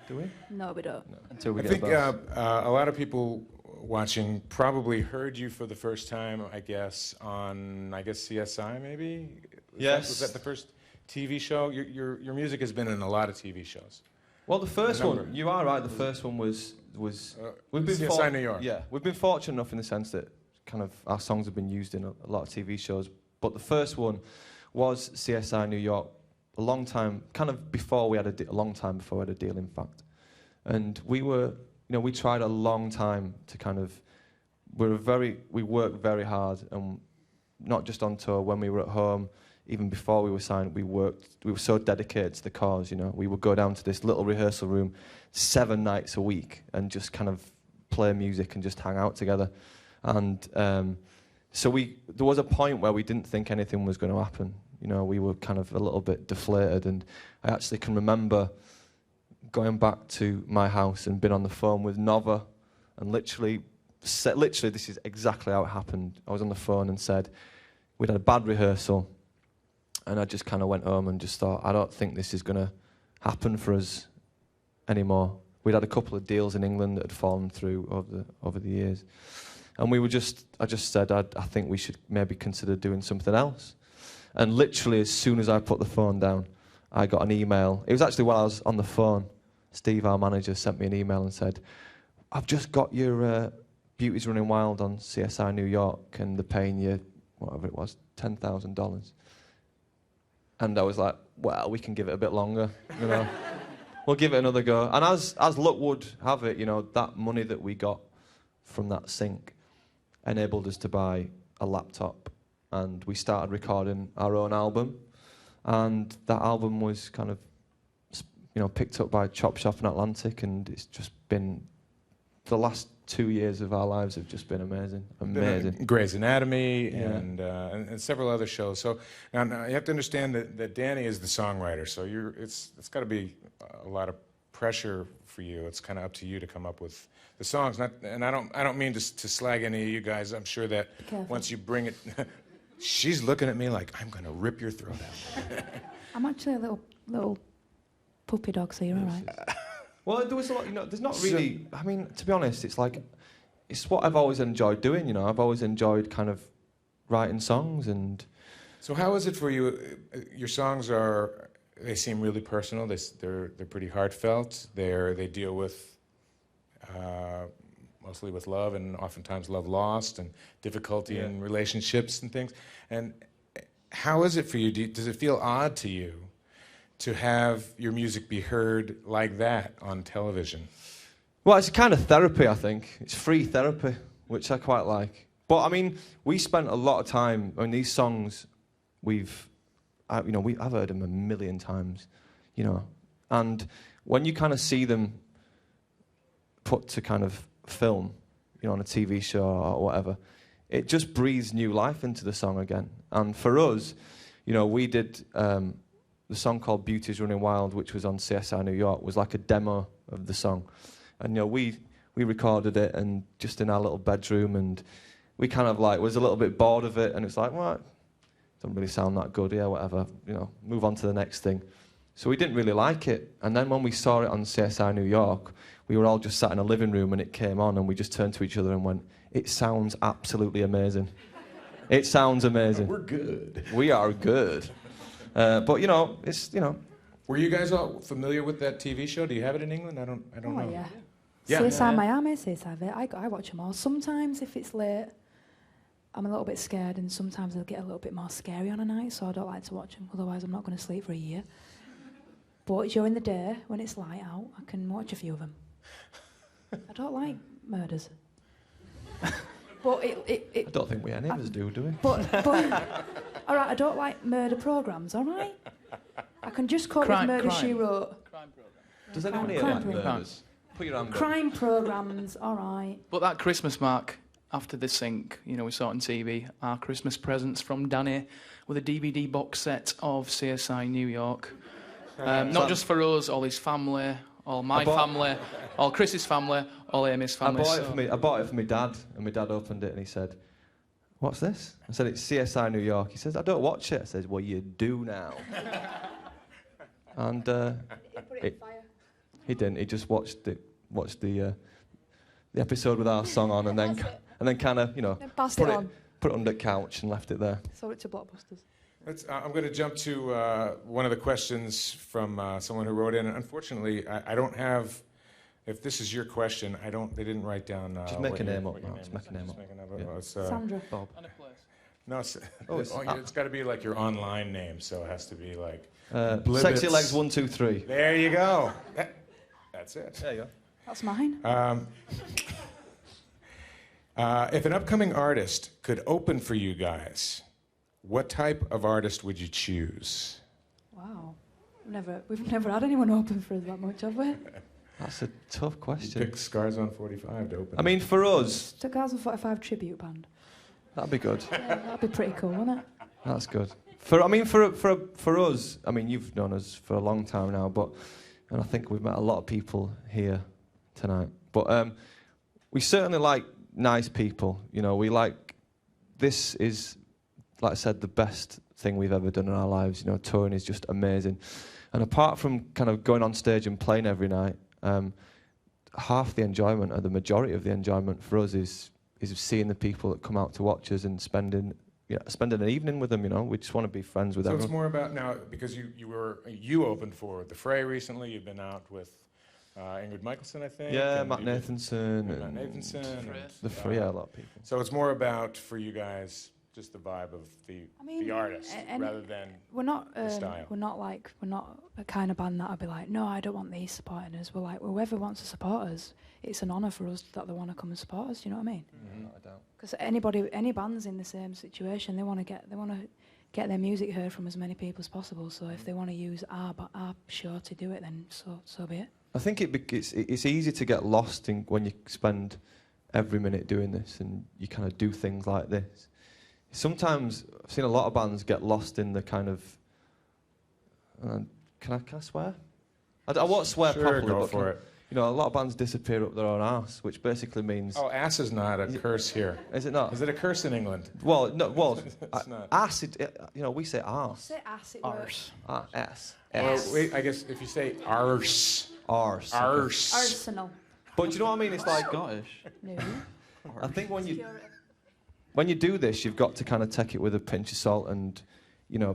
[SPEAKER 4] Do we?
[SPEAKER 3] No, we don't.
[SPEAKER 4] No. Until we
[SPEAKER 1] I
[SPEAKER 4] get
[SPEAKER 1] think
[SPEAKER 4] a
[SPEAKER 1] a lot of people watching probably heard you for the first time, on CSI maybe?
[SPEAKER 4] Yes.
[SPEAKER 1] Was that the first TV show? Your music has been in a lot of TV shows.
[SPEAKER 4] Well, the first one, you are right, the first one was we've been
[SPEAKER 1] CSI New York.
[SPEAKER 4] Yeah, we've been fortunate enough in the sense that kind of our songs have been used in a lot of TV shows, but the first one was CSI New York, a long time, kind of before we had a long time before we had a deal, in fact. And we tried a long time to kind of, we worked very hard, and not just on tour, when we were at home, even before we were signed, we were so dedicated to the cause, We would go down to this little rehearsal room 7 nights a week and just kind of play music and just hang out together. And so there was a point where we didn't think anything was going to happen. We were kind of a little bit deflated, and I actually can remember going back to my house and been on the phone with Nova, and literally this is exactly how it happened. I was on the phone and said, we'd had a bad rehearsal, and I just kind of went home and just thought, I don't think this is going to happen for us anymore. We'd had a couple of deals in England that had fallen through over the years. And I just said, I think we should maybe consider doing something else. And literally, as soon as I put the phone down, I got an email. It was actually while I was on the phone. Steve, our manager, sent me an email and said, I've just got your Beauty's Running Wild on CSI New York, and they're paying you, whatever it was, $10,000. And I was like, well, we can give it a bit longer, you know. We'll give it another go. And as luck would have it, you know, that money that we got from that sync enabled us to buy a laptop, and we started recording our own album. And that album was kind of, you know, picked up by Chop Shop and Atlantic, and it's just been, the last 2 years of our lives have just been amazing. Amazing.
[SPEAKER 1] Grey's Anatomy and several other shows. So now you have to understand that Danny is the songwriter. So it's got to be a lot of pressure for you. It's kind of up to you to come up with the songs. And I don't mean to slag any of you guys. I'm sure that once you bring it, she's looking at me like I'm going to rip your throat out.
[SPEAKER 3] I'm actually a little puppy dog, so you're all right.
[SPEAKER 4] Well, there was a lot, you know, there's not really, I mean, to be honest, it's like, it's what I've always enjoyed doing, you know. I've always enjoyed kind of writing songs and...
[SPEAKER 1] So how is it for you? Your songs they seem really personal. They're pretty heartfelt. They deal with, mostly with love and oftentimes love lost and difficulty in relationships and things. And how is it for you? Does it feel odd to you to have your music be heard like that on television?
[SPEAKER 4] Well, it's a kind of therapy, I think. It's free therapy, which I quite like. But, I mean, we spent a lot of time, I mean, these songs, I've heard them a million times, you know. And when you kind of see them put to kind of film, you know, on a TV show or whatever, it just breathes new life into the song again. And for us, you know, we did... the song called Beauty's Running Wild, which was on CSI New York, was like a demo of the song. And, you know, we recorded it and just in our little bedroom, and we kind of like was a little bit bored of it, and it's like, well, it doesn't really sound that good, yeah, whatever, you know, move on to the next thing. So we didn't really like it. And then when we saw it on CSI New York, we were all just sat in a living room and it came on, and we just turned to each other and went, it sounds absolutely amazing. It sounds amazing.
[SPEAKER 1] We're good.
[SPEAKER 4] We are good. But you know, it's, you know.
[SPEAKER 1] Were you guys all familiar with that TV show? Do you have it in England? I don't know.
[SPEAKER 3] Yeah. CSI Miami, CSI Vet. I watch them all. Sometimes if it's late, I'm a little bit scared, and sometimes they'll get a little bit more scary on a night, so I don't like to watch them. Otherwise, I'm not going to sleep for a year. But during the day, when it's light out, I can watch a few of them. I don't like murders. But
[SPEAKER 4] I don't think any of us do we?
[SPEAKER 3] But all right, I don't like murder programmes, all right? I can just cope with Murder, She Wrote.
[SPEAKER 5] Crime program.
[SPEAKER 4] Does anyone here like murders? Put your hand up.
[SPEAKER 3] Crime programmes, all right.
[SPEAKER 5] But that Christmas mark, after the sync, you know, we saw it on TV, our Christmas presents from Danny with a DVD box set of CSI New York. Not just for us, all his family, all my family, all Chris's family, all Amy's family.
[SPEAKER 4] I bought it for my dad, and my dad opened it and he said, what's this? I said, it's CSI New York. He says, I don't watch it. I said, well, you do now. And
[SPEAKER 3] He put it in fire.
[SPEAKER 4] he didn't. He just watched the episode with our song on, and then kind of, you know,
[SPEAKER 3] Passed
[SPEAKER 4] put
[SPEAKER 3] it on.
[SPEAKER 4] put it under the couch and left it there.
[SPEAKER 3] Sold it to Blockbusters.
[SPEAKER 1] I'm going to jump to one of the questions from someone who wrote in. Unfortunately, I don't have. If this is your question, They didn't write down.
[SPEAKER 4] Just make a name up. Just make a name up.
[SPEAKER 1] Yeah.
[SPEAKER 3] Sandra.
[SPEAKER 4] Bob.
[SPEAKER 5] And a place.
[SPEAKER 1] No, it's got to be like your online name, so it has to be like.
[SPEAKER 4] Sexy Legs 1 2 3.
[SPEAKER 1] There you go. That's it.
[SPEAKER 4] There you go.
[SPEAKER 3] That's mine.
[SPEAKER 1] If an upcoming artist could open for you guys, what type of artist would you choose?
[SPEAKER 3] Wow. We've never had anyone open for us that much, have we?
[SPEAKER 4] That's a tough question.
[SPEAKER 1] You pick Scars on 45 to open.
[SPEAKER 4] I mean, for us,
[SPEAKER 3] 2045 tribute band.
[SPEAKER 4] that'd be good.
[SPEAKER 3] Yeah, that'd be pretty cool, wouldn't it?
[SPEAKER 4] That's good. For us, I mean, you've known us for a long time now, and I think we've met a lot of people here tonight. But we certainly like nice people. You know, this is, like I said, the best thing we've ever done in our lives. You know, touring is just amazing. And apart from kind of going on stage and playing every night, half the enjoyment, or the majority of the enjoyment for us, is seeing the people that come out to watch us and spending spending an evening with them. We just want to be friends with
[SPEAKER 1] So
[SPEAKER 4] everyone.
[SPEAKER 1] it's more about now, because you opened for The Fray recently. You've been out with Ingrid Michaelson, I think.
[SPEAKER 4] Yeah,
[SPEAKER 1] and
[SPEAKER 4] Matt
[SPEAKER 1] you did-
[SPEAKER 4] Nathanson.
[SPEAKER 1] Matt
[SPEAKER 4] and
[SPEAKER 1] Nathanson. and,
[SPEAKER 4] The Free, a lot of people.
[SPEAKER 1] So it's more about, for you guys, just the vibe of the artist rather than
[SPEAKER 3] We're not
[SPEAKER 1] the style.
[SPEAKER 3] we're not a kind of band that'll be like, no, I don't want these supporting us. We're like, whoever wants to support us, it's an honour for us that they want to come and support us. You know what I mean?
[SPEAKER 4] Not a doubt.
[SPEAKER 3] Because any band's in the same situation, they want to get their music heard from as many people as possible. So if they want to use our show to do it, then so be it.
[SPEAKER 4] I think it's easy to get lost in when you spend every minute doing this and you kind of do things like this. Sometimes I've seen a lot of bands get lost in the kind of. Can I swear? I won't swear
[SPEAKER 1] Sure,
[SPEAKER 4] properly,
[SPEAKER 1] go
[SPEAKER 4] but
[SPEAKER 1] for it.
[SPEAKER 4] a lot of bands disappear up their own arse, which basically means.
[SPEAKER 1] Oh, ass is not a curse here.
[SPEAKER 4] Is it not?
[SPEAKER 1] Is it a curse in England?
[SPEAKER 4] Well, no. Well,
[SPEAKER 1] It's not.
[SPEAKER 4] ass. We say arse.
[SPEAKER 3] Say ass, it
[SPEAKER 5] Arse.
[SPEAKER 4] S.
[SPEAKER 1] Well,
[SPEAKER 4] S.
[SPEAKER 1] wait, I guess if you say arse.
[SPEAKER 4] Arse.
[SPEAKER 1] Arse.
[SPEAKER 3] Arsenal.
[SPEAKER 4] But do you know what I mean? It's like.
[SPEAKER 6] Scottish.
[SPEAKER 3] No.
[SPEAKER 4] I think when you do this, you've got to kind of take it with a pinch of salt. And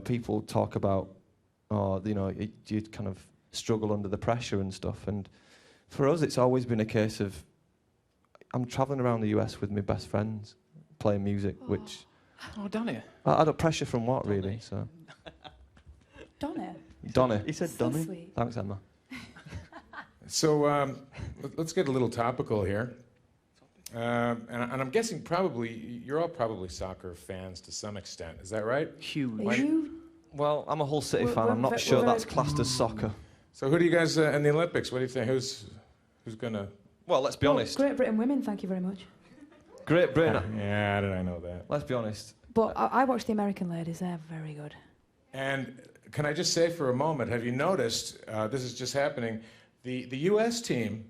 [SPEAKER 4] people talk about, you kind of struggle under the pressure and stuff. And for us, it's always been a case of I'm travelling around the US with my best friends, playing music, which
[SPEAKER 5] Oh, Danny.
[SPEAKER 4] I don't pressure from what really. So
[SPEAKER 3] Donna.
[SPEAKER 4] Donny,
[SPEAKER 6] He said
[SPEAKER 3] So
[SPEAKER 6] Donny.
[SPEAKER 3] sweet.
[SPEAKER 4] thanks Emma.
[SPEAKER 1] So let's get a little topical here. And I'm guessing you're all probably soccer fans to some extent. Is that right?
[SPEAKER 5] Huge.
[SPEAKER 3] Are you?
[SPEAKER 4] Well, I'm a Hull City
[SPEAKER 3] We're-
[SPEAKER 4] fan.
[SPEAKER 3] we're
[SPEAKER 4] I'm not
[SPEAKER 3] ve-
[SPEAKER 4] sure
[SPEAKER 3] we're
[SPEAKER 4] that's
[SPEAKER 3] very-
[SPEAKER 4] classed as soccer.
[SPEAKER 1] So who do you guys in the Olympics? What do you think? Who's gonna?
[SPEAKER 4] Well, let's be honest.
[SPEAKER 3] Great Britain women, thank you very much.
[SPEAKER 4] Great Britain.
[SPEAKER 1] Yeah, how did I know that?
[SPEAKER 4] Let's be honest.
[SPEAKER 3] But I watched the American ladies, they're very good.
[SPEAKER 1] And can I just say for a moment, have you noticed, this is just happening, the U.S. team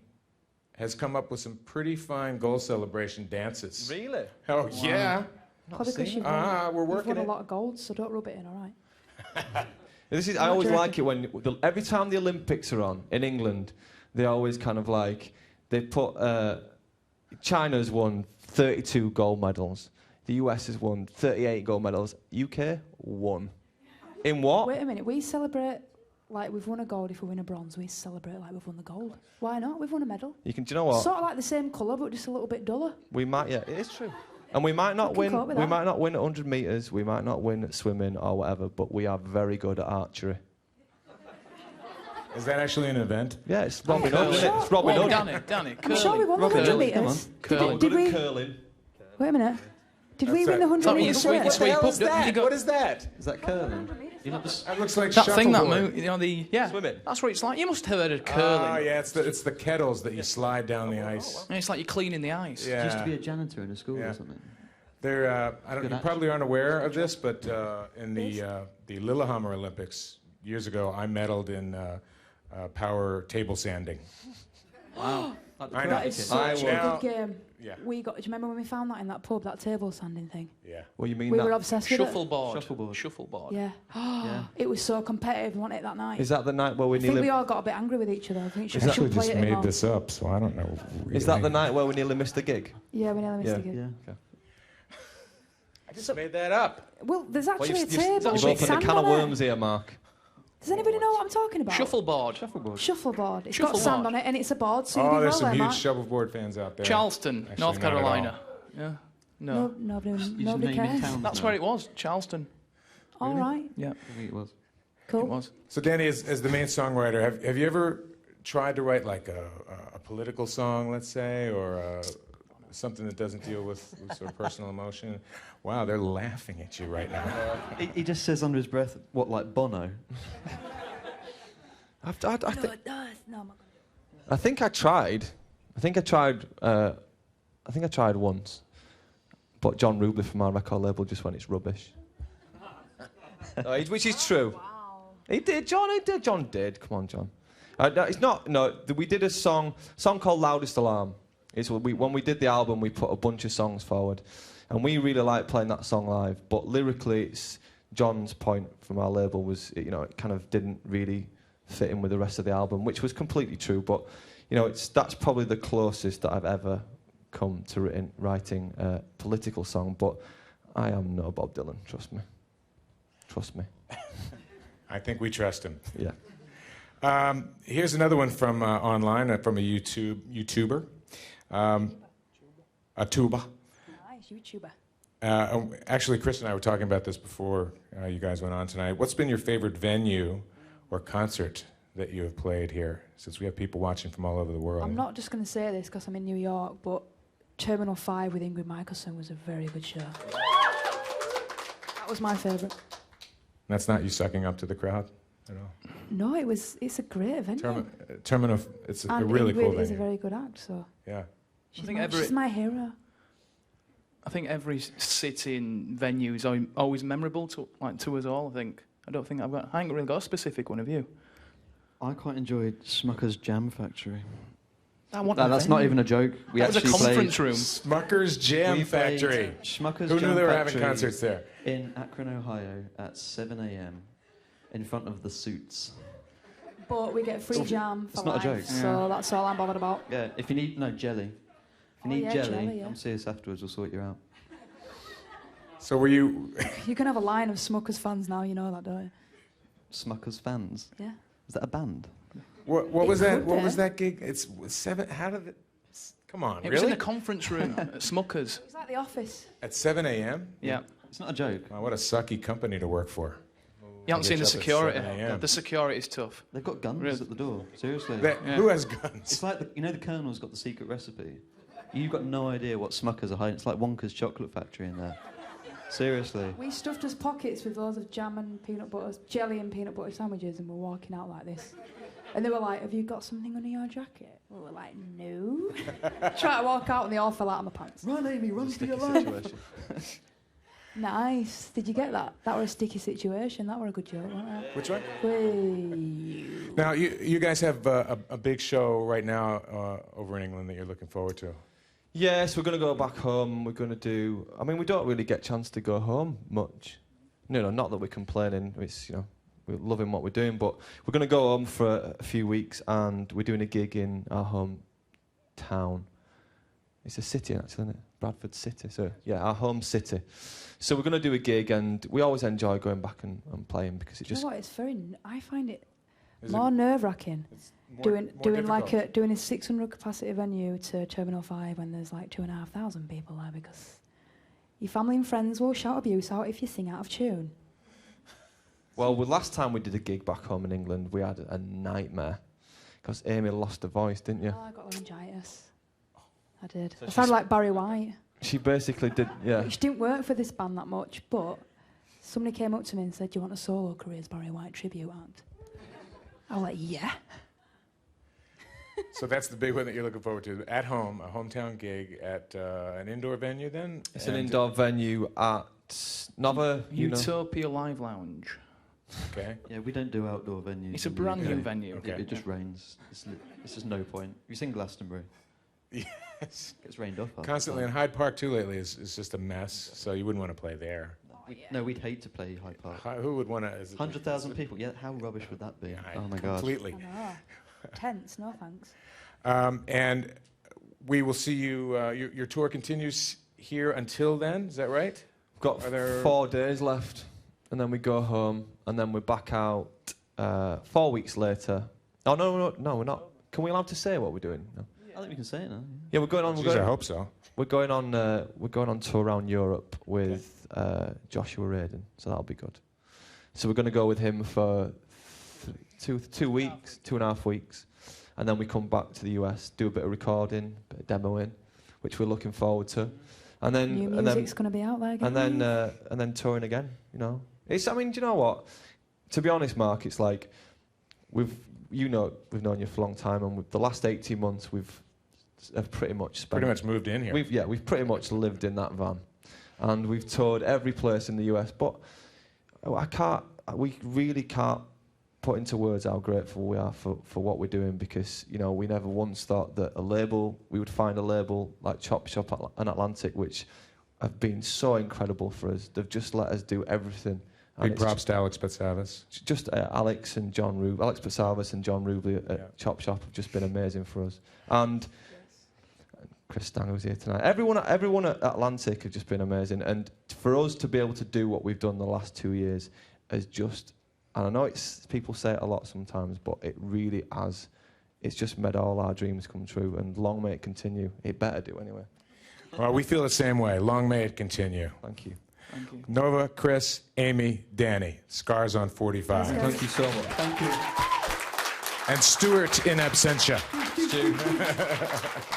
[SPEAKER 1] has come up with some pretty fine goal celebration dances.
[SPEAKER 4] Really?
[SPEAKER 1] Oh, yeah.
[SPEAKER 3] Probably because you've
[SPEAKER 1] We're
[SPEAKER 3] you've
[SPEAKER 1] working
[SPEAKER 3] won a
[SPEAKER 1] it.
[SPEAKER 3] lot of gold, so don't rub it in, all right?
[SPEAKER 4] I always
[SPEAKER 3] joking.
[SPEAKER 4] like it when every time the Olympics are on in England, they always kind of like they put China's won 32 gold medals, the US has won 38 gold medals, UK 1. In what?
[SPEAKER 3] Wait a minute, we celebrate like we've won a gold. If we win a bronze, we celebrate like we've won the gold. Why not? We've won a medal.
[SPEAKER 4] Do you know what?
[SPEAKER 3] Sort of like the same colour, but just a little bit duller.
[SPEAKER 4] We might, yeah, it is true. And we might not
[SPEAKER 3] We can
[SPEAKER 4] win.
[SPEAKER 3] cope with
[SPEAKER 4] We
[SPEAKER 3] that.
[SPEAKER 4] might not win at 100 meters. We might not win at swimming or whatever. But we are very good at archery.
[SPEAKER 1] Is that actually an event?
[SPEAKER 4] Yeah, it's Robin
[SPEAKER 3] I'm
[SPEAKER 4] Hood, isn't it?
[SPEAKER 3] sure-
[SPEAKER 4] It's Robin
[SPEAKER 5] Oh,
[SPEAKER 4] Hood.
[SPEAKER 5] Danny.
[SPEAKER 3] I'm sure we won the
[SPEAKER 6] Robin
[SPEAKER 3] 100
[SPEAKER 6] Hood, come
[SPEAKER 3] metres.
[SPEAKER 5] Curling.
[SPEAKER 3] Did we?
[SPEAKER 4] Curling.
[SPEAKER 3] Wait a minute. Did we
[SPEAKER 1] That's
[SPEAKER 3] win the
[SPEAKER 1] it.
[SPEAKER 3] 100
[SPEAKER 5] Sorry,
[SPEAKER 3] metres?
[SPEAKER 5] you- wait,
[SPEAKER 3] straight?
[SPEAKER 5] it's wait,
[SPEAKER 1] What
[SPEAKER 5] put-
[SPEAKER 1] is that?
[SPEAKER 5] you got-
[SPEAKER 1] What is that?
[SPEAKER 4] Is that curling?
[SPEAKER 6] You know, just
[SPEAKER 1] That looks like
[SPEAKER 5] That thing that
[SPEAKER 1] shuffleboard.
[SPEAKER 5] move,
[SPEAKER 4] Swimming.
[SPEAKER 5] That's what it's like. You must have heard of curling.
[SPEAKER 1] Oh, yeah, it's the kettles that you slide down the ice.
[SPEAKER 5] And it's like you're cleaning the ice.
[SPEAKER 1] Yeah.
[SPEAKER 6] used to be a janitor in a school
[SPEAKER 1] Yeah.
[SPEAKER 6] or something.
[SPEAKER 1] They're, you
[SPEAKER 6] Good
[SPEAKER 1] probably aren't aware of this, but in the Lillehammer Olympics years ago, I medaled in power table sanding.
[SPEAKER 6] Wow.
[SPEAKER 1] I know.
[SPEAKER 3] That is such
[SPEAKER 1] I
[SPEAKER 3] a
[SPEAKER 1] will-
[SPEAKER 3] good game.
[SPEAKER 1] Yeah.
[SPEAKER 3] Do you remember when we found that in that pub, that table sanding thing?
[SPEAKER 1] Yeah.
[SPEAKER 4] Well, you mean
[SPEAKER 3] We
[SPEAKER 4] that?
[SPEAKER 3] were obsessed with it.
[SPEAKER 5] Shuffleboard.
[SPEAKER 3] Yeah.
[SPEAKER 6] Yeah.
[SPEAKER 3] It was so competitive, wasn't it, that night?
[SPEAKER 4] Is that the night where we
[SPEAKER 3] I think
[SPEAKER 4] nearly?
[SPEAKER 3] we all got a bit angry with each other. I think
[SPEAKER 1] I
[SPEAKER 3] we
[SPEAKER 1] actually
[SPEAKER 3] should play
[SPEAKER 1] just
[SPEAKER 3] it in
[SPEAKER 1] made
[SPEAKER 3] more.
[SPEAKER 1] this up, so I don't know.
[SPEAKER 4] Is that the
[SPEAKER 1] really.
[SPEAKER 4] night where we nearly missed the gig?
[SPEAKER 3] Yeah, we nearly missed
[SPEAKER 4] Yeah.
[SPEAKER 3] the gig.
[SPEAKER 6] Yeah.
[SPEAKER 1] I just made that up.
[SPEAKER 3] Well, there's
[SPEAKER 4] Well,
[SPEAKER 3] actually
[SPEAKER 4] you've
[SPEAKER 3] a table
[SPEAKER 4] you've
[SPEAKER 3] with
[SPEAKER 4] opened a
[SPEAKER 3] sand
[SPEAKER 4] can of
[SPEAKER 3] on it.
[SPEAKER 4] worms here, Mark.
[SPEAKER 3] Does anybody know what I'm talking about?
[SPEAKER 5] Shuffleboard.
[SPEAKER 3] Shuffleboard. It's got
[SPEAKER 5] Shuffleboard.
[SPEAKER 3] sand on it and it's a board, so you
[SPEAKER 1] Oh,
[SPEAKER 3] do
[SPEAKER 1] there's
[SPEAKER 3] well
[SPEAKER 1] some
[SPEAKER 3] there,
[SPEAKER 1] huge
[SPEAKER 3] Mark.
[SPEAKER 1] shuffleboard fans out there.
[SPEAKER 5] Charleston,
[SPEAKER 1] Actually,
[SPEAKER 5] North
[SPEAKER 1] not at all.
[SPEAKER 5] Carolina. Yeah. No.
[SPEAKER 3] Nobody
[SPEAKER 6] You
[SPEAKER 3] nobody
[SPEAKER 6] just name
[SPEAKER 3] cares.
[SPEAKER 6] towns
[SPEAKER 5] That's
[SPEAKER 6] now.
[SPEAKER 5] where it was. Charleston.
[SPEAKER 3] All right,
[SPEAKER 5] Yeah.
[SPEAKER 6] I think it was.
[SPEAKER 3] cool.
[SPEAKER 5] It was.
[SPEAKER 1] So, Danny, as the main songwriter, have you ever tried to write like a political song, let's say, or something that doesn't deal with sort of personal emotion? Wow, they're laughing at you right now.
[SPEAKER 6] He just says under his breath, what, like Bono?
[SPEAKER 3] No, it does. No, I'm not gonna do it.
[SPEAKER 4] I think I tried. I think I tried once. But John Rubley from our record label just went, it's rubbish. No, which is true.
[SPEAKER 3] Wow.
[SPEAKER 4] He did. John did. Come on, John. No, it's not. No, we did a song called Loudest Alarm. When we did the album, we put a bunch of songs forward. And we really liked playing that song live. But lyrically, it's John's point from our label was, it kind of didn't really fit in with the rest of the album, which was completely true. But, that's probably the closest that I've ever come to writing a political song. But I am no Bob Dylan, trust me. Trust me.
[SPEAKER 1] I think we trust him.
[SPEAKER 4] Yeah.
[SPEAKER 1] Here's another one from online, from a YouTuber. A tuba.
[SPEAKER 3] Nice, YouTuber.
[SPEAKER 1] Actually, Chris and I were talking about this before you guys went on tonight. What's been your favorite venue or concert that you have played here, since we have people watching from all over the world?
[SPEAKER 3] I'm not just going to say this because I'm in New York, but Terminal 5 with Ingrid Michaelson was a very good show. That was my favourite.
[SPEAKER 1] That's not you sucking up to the crowd at all?
[SPEAKER 3] No, it's a great venue.
[SPEAKER 1] Terminal, it's a
[SPEAKER 3] And
[SPEAKER 1] really
[SPEAKER 3] Ingrid
[SPEAKER 1] cool venue.
[SPEAKER 3] is a very good act, so
[SPEAKER 1] Yeah.
[SPEAKER 3] she's my hero.
[SPEAKER 5] I think every city and venue is always memorable to us all. I ain't really got a specific one. Have you?
[SPEAKER 6] I quite enjoyed Smucker's Jam Factory.
[SPEAKER 5] That's
[SPEAKER 6] not even a joke. We
[SPEAKER 5] That was a
[SPEAKER 6] actually
[SPEAKER 5] conference
[SPEAKER 6] played
[SPEAKER 5] room.
[SPEAKER 1] Smucker's Jam
[SPEAKER 6] we played
[SPEAKER 1] Factory.
[SPEAKER 6] Schmucker's
[SPEAKER 1] Who
[SPEAKER 6] Jam
[SPEAKER 1] knew they were having
[SPEAKER 6] Factory
[SPEAKER 1] concerts there?
[SPEAKER 6] in Akron, Ohio, at 7 a.m. in front of the Suits.
[SPEAKER 3] But we get free jam for
[SPEAKER 6] it's not a
[SPEAKER 3] life,
[SPEAKER 6] joke.
[SPEAKER 3] so that's all I'm bothered about.
[SPEAKER 6] Yeah, if you need jelly. If you need
[SPEAKER 3] yeah,
[SPEAKER 6] jelly,
[SPEAKER 3] jelly, yeah.
[SPEAKER 6] come see us afterwards. We'll sort you out.
[SPEAKER 1] So were you...
[SPEAKER 3] You can have a line of Smuckers fans now, you know that, don't you?
[SPEAKER 6] Smucker's fans.
[SPEAKER 3] Yeah.
[SPEAKER 6] Is that a band?
[SPEAKER 1] What was
[SPEAKER 3] It
[SPEAKER 1] that?
[SPEAKER 3] could
[SPEAKER 1] What
[SPEAKER 3] be.
[SPEAKER 1] was that gig? It's 7... How did it... Come on,
[SPEAKER 5] It was in
[SPEAKER 1] really?
[SPEAKER 5] a conference room at Smucker's.
[SPEAKER 3] It's like The Office.
[SPEAKER 1] At 7 a.m.?
[SPEAKER 5] Yeah.
[SPEAKER 6] It's not a joke.
[SPEAKER 1] Wow, what a sucky company to work for.
[SPEAKER 5] You haven't seen the
[SPEAKER 1] Gets up at
[SPEAKER 5] security.
[SPEAKER 1] 7 a.m..
[SPEAKER 5] The security is tough.
[SPEAKER 6] They've got guns
[SPEAKER 5] Really?
[SPEAKER 6] at the door. Seriously.
[SPEAKER 5] Yeah.
[SPEAKER 1] Who has
[SPEAKER 6] It's
[SPEAKER 1] guns?
[SPEAKER 6] like, the Colonel's got the secret recipe. You've got no idea what Smuckers are hiding. It's like Wonka's chocolate factory in there. Seriously.
[SPEAKER 3] We stuffed us pockets with loads of jam and peanut butter, jelly and peanut butter sandwiches, and we're walking out like this. And they were like, "Have you got something under your jacket?" We were like, "No." Try to walk out, and they all fell out of my pants.
[SPEAKER 6] Run, Amy, run for your life.
[SPEAKER 4] Situation.
[SPEAKER 3] Nice. Did you get that? That were a sticky situation. That were a good joke, wasn't it?
[SPEAKER 1] Which one?
[SPEAKER 3] Whey.
[SPEAKER 1] Now, you guys have a big show right now over in England that you're looking forward to.
[SPEAKER 4] Yes, we're going to go back home. We're going to do... I mean, we don't really get a chance to go home much. No, not that we're complaining. It's, we're loving what we're doing, but we're going to go home for a few weeks, and we're doing a gig in our hometown. It's a city, actually, isn't it? Bradford City. So, yeah, our home city. So we're going to do a gig, and we always enjoy going back and playing because it
[SPEAKER 3] Do you
[SPEAKER 4] just...
[SPEAKER 3] know what? It's very. I find it
[SPEAKER 1] Is
[SPEAKER 3] more
[SPEAKER 1] it
[SPEAKER 3] nerve-wracking doing
[SPEAKER 1] difficult?
[SPEAKER 3] doing a 600 capacity venue to Terminal 5 when there's like 2,500 people there, because your family and friends will shout abuse out if you sing out of tune.
[SPEAKER 4] Well, last time we did a gig back home in England, we had a nightmare because Amy lost her voice, didn't you?
[SPEAKER 3] Oh, I got laryngitis. I did.
[SPEAKER 4] So
[SPEAKER 3] I sounded like Barry White.
[SPEAKER 4] She basically did, yeah.
[SPEAKER 3] Which didn't work for this band that much, but somebody came up to me and said, "Do you want a solo career as Barry White tribute act?" I was like, "Yeah."
[SPEAKER 1] So that's the big one that you're looking forward to. At home, a hometown gig at an indoor venue then?
[SPEAKER 4] It's an indoor venue at another,
[SPEAKER 5] Utopia Live Lounge.
[SPEAKER 1] Okay.
[SPEAKER 6] Yeah, we don't do outdoor venues.
[SPEAKER 5] It's a
[SPEAKER 6] in the
[SPEAKER 5] brand
[SPEAKER 6] UK.
[SPEAKER 5] new venue.
[SPEAKER 1] Okay.
[SPEAKER 6] It just rains. It's just no point. You sing Glastonbury.
[SPEAKER 1] Yes.
[SPEAKER 6] It gets rained off. half the
[SPEAKER 1] Constantly, and
[SPEAKER 6] time.
[SPEAKER 1] Hyde Park too lately is just a mess, so you wouldn't want to play there.
[SPEAKER 6] No, we'd hate to play Hyde Park.
[SPEAKER 1] Who would want to...
[SPEAKER 6] 100,000 people. Yeah, how rubbish would that be?
[SPEAKER 1] Yeah,
[SPEAKER 6] Oh my god.
[SPEAKER 1] completely.
[SPEAKER 3] I know. Tense, no thanks.
[SPEAKER 1] And we will see you... your tour continues here until then, is that right?
[SPEAKER 4] We've got
[SPEAKER 1] Are there-
[SPEAKER 4] 4 days left, and then we go home, and then we're back out 4 weeks later. Oh, no, we're not. Can we allowed to say what we're doing? No.
[SPEAKER 6] I think we can say it now.
[SPEAKER 4] Yeah, we're going on.
[SPEAKER 1] Jeez, I hope so.
[SPEAKER 4] We're going on tour around Europe with Joshua Radin, so that'll be good. So we're going to go with him for 2 weeks, 2.5 weeks, and then we come back to the US, do a bit of recording, a bit of demoing, which we're looking forward to, and then
[SPEAKER 3] New music's going to be out there again.
[SPEAKER 4] and then touring again. It's. I mean, do you know what? To be honest, Mark, it's like we've known you for a long time, and the last 18 months have pretty much spent.
[SPEAKER 1] Pretty much moved in here.
[SPEAKER 4] We've pretty much lived in that van, and we've toured every place in the US. But we really can't put into words how grateful we are for what we're doing, because we never once thought that we would find a label like Chop Shop and Atlantic, which have been so incredible for us. They've just let us do everything.
[SPEAKER 1] Big props to Alex Petsalvis.
[SPEAKER 4] Just Alex Petsalvis and John Rubley at
[SPEAKER 1] Yeah.
[SPEAKER 4] Chop Shop have just been amazing for us. And Chris Stang was here tonight. Everyone at Atlantic have just been amazing, and for us to be able to do what we've done the last 2 years is just, and I know people say it a lot sometimes, but it really has, it's just made all our dreams come true, and long may it continue. It better do anyway.
[SPEAKER 1] Well, we feel the same way. Long may it continue.
[SPEAKER 4] Thank you.
[SPEAKER 5] Thank you.
[SPEAKER 1] Nova, Chris, Amy, Danny. Scars on 45.
[SPEAKER 4] Thank you so much.
[SPEAKER 5] Thank you.
[SPEAKER 1] And Stuart in absentia.
[SPEAKER 6] Stu.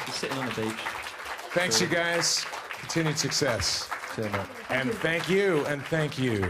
[SPEAKER 6] He's sitting on the beach.
[SPEAKER 1] Thanks, you guys. Continued success.
[SPEAKER 4] See you, mate.
[SPEAKER 1] And thank you, and thank you.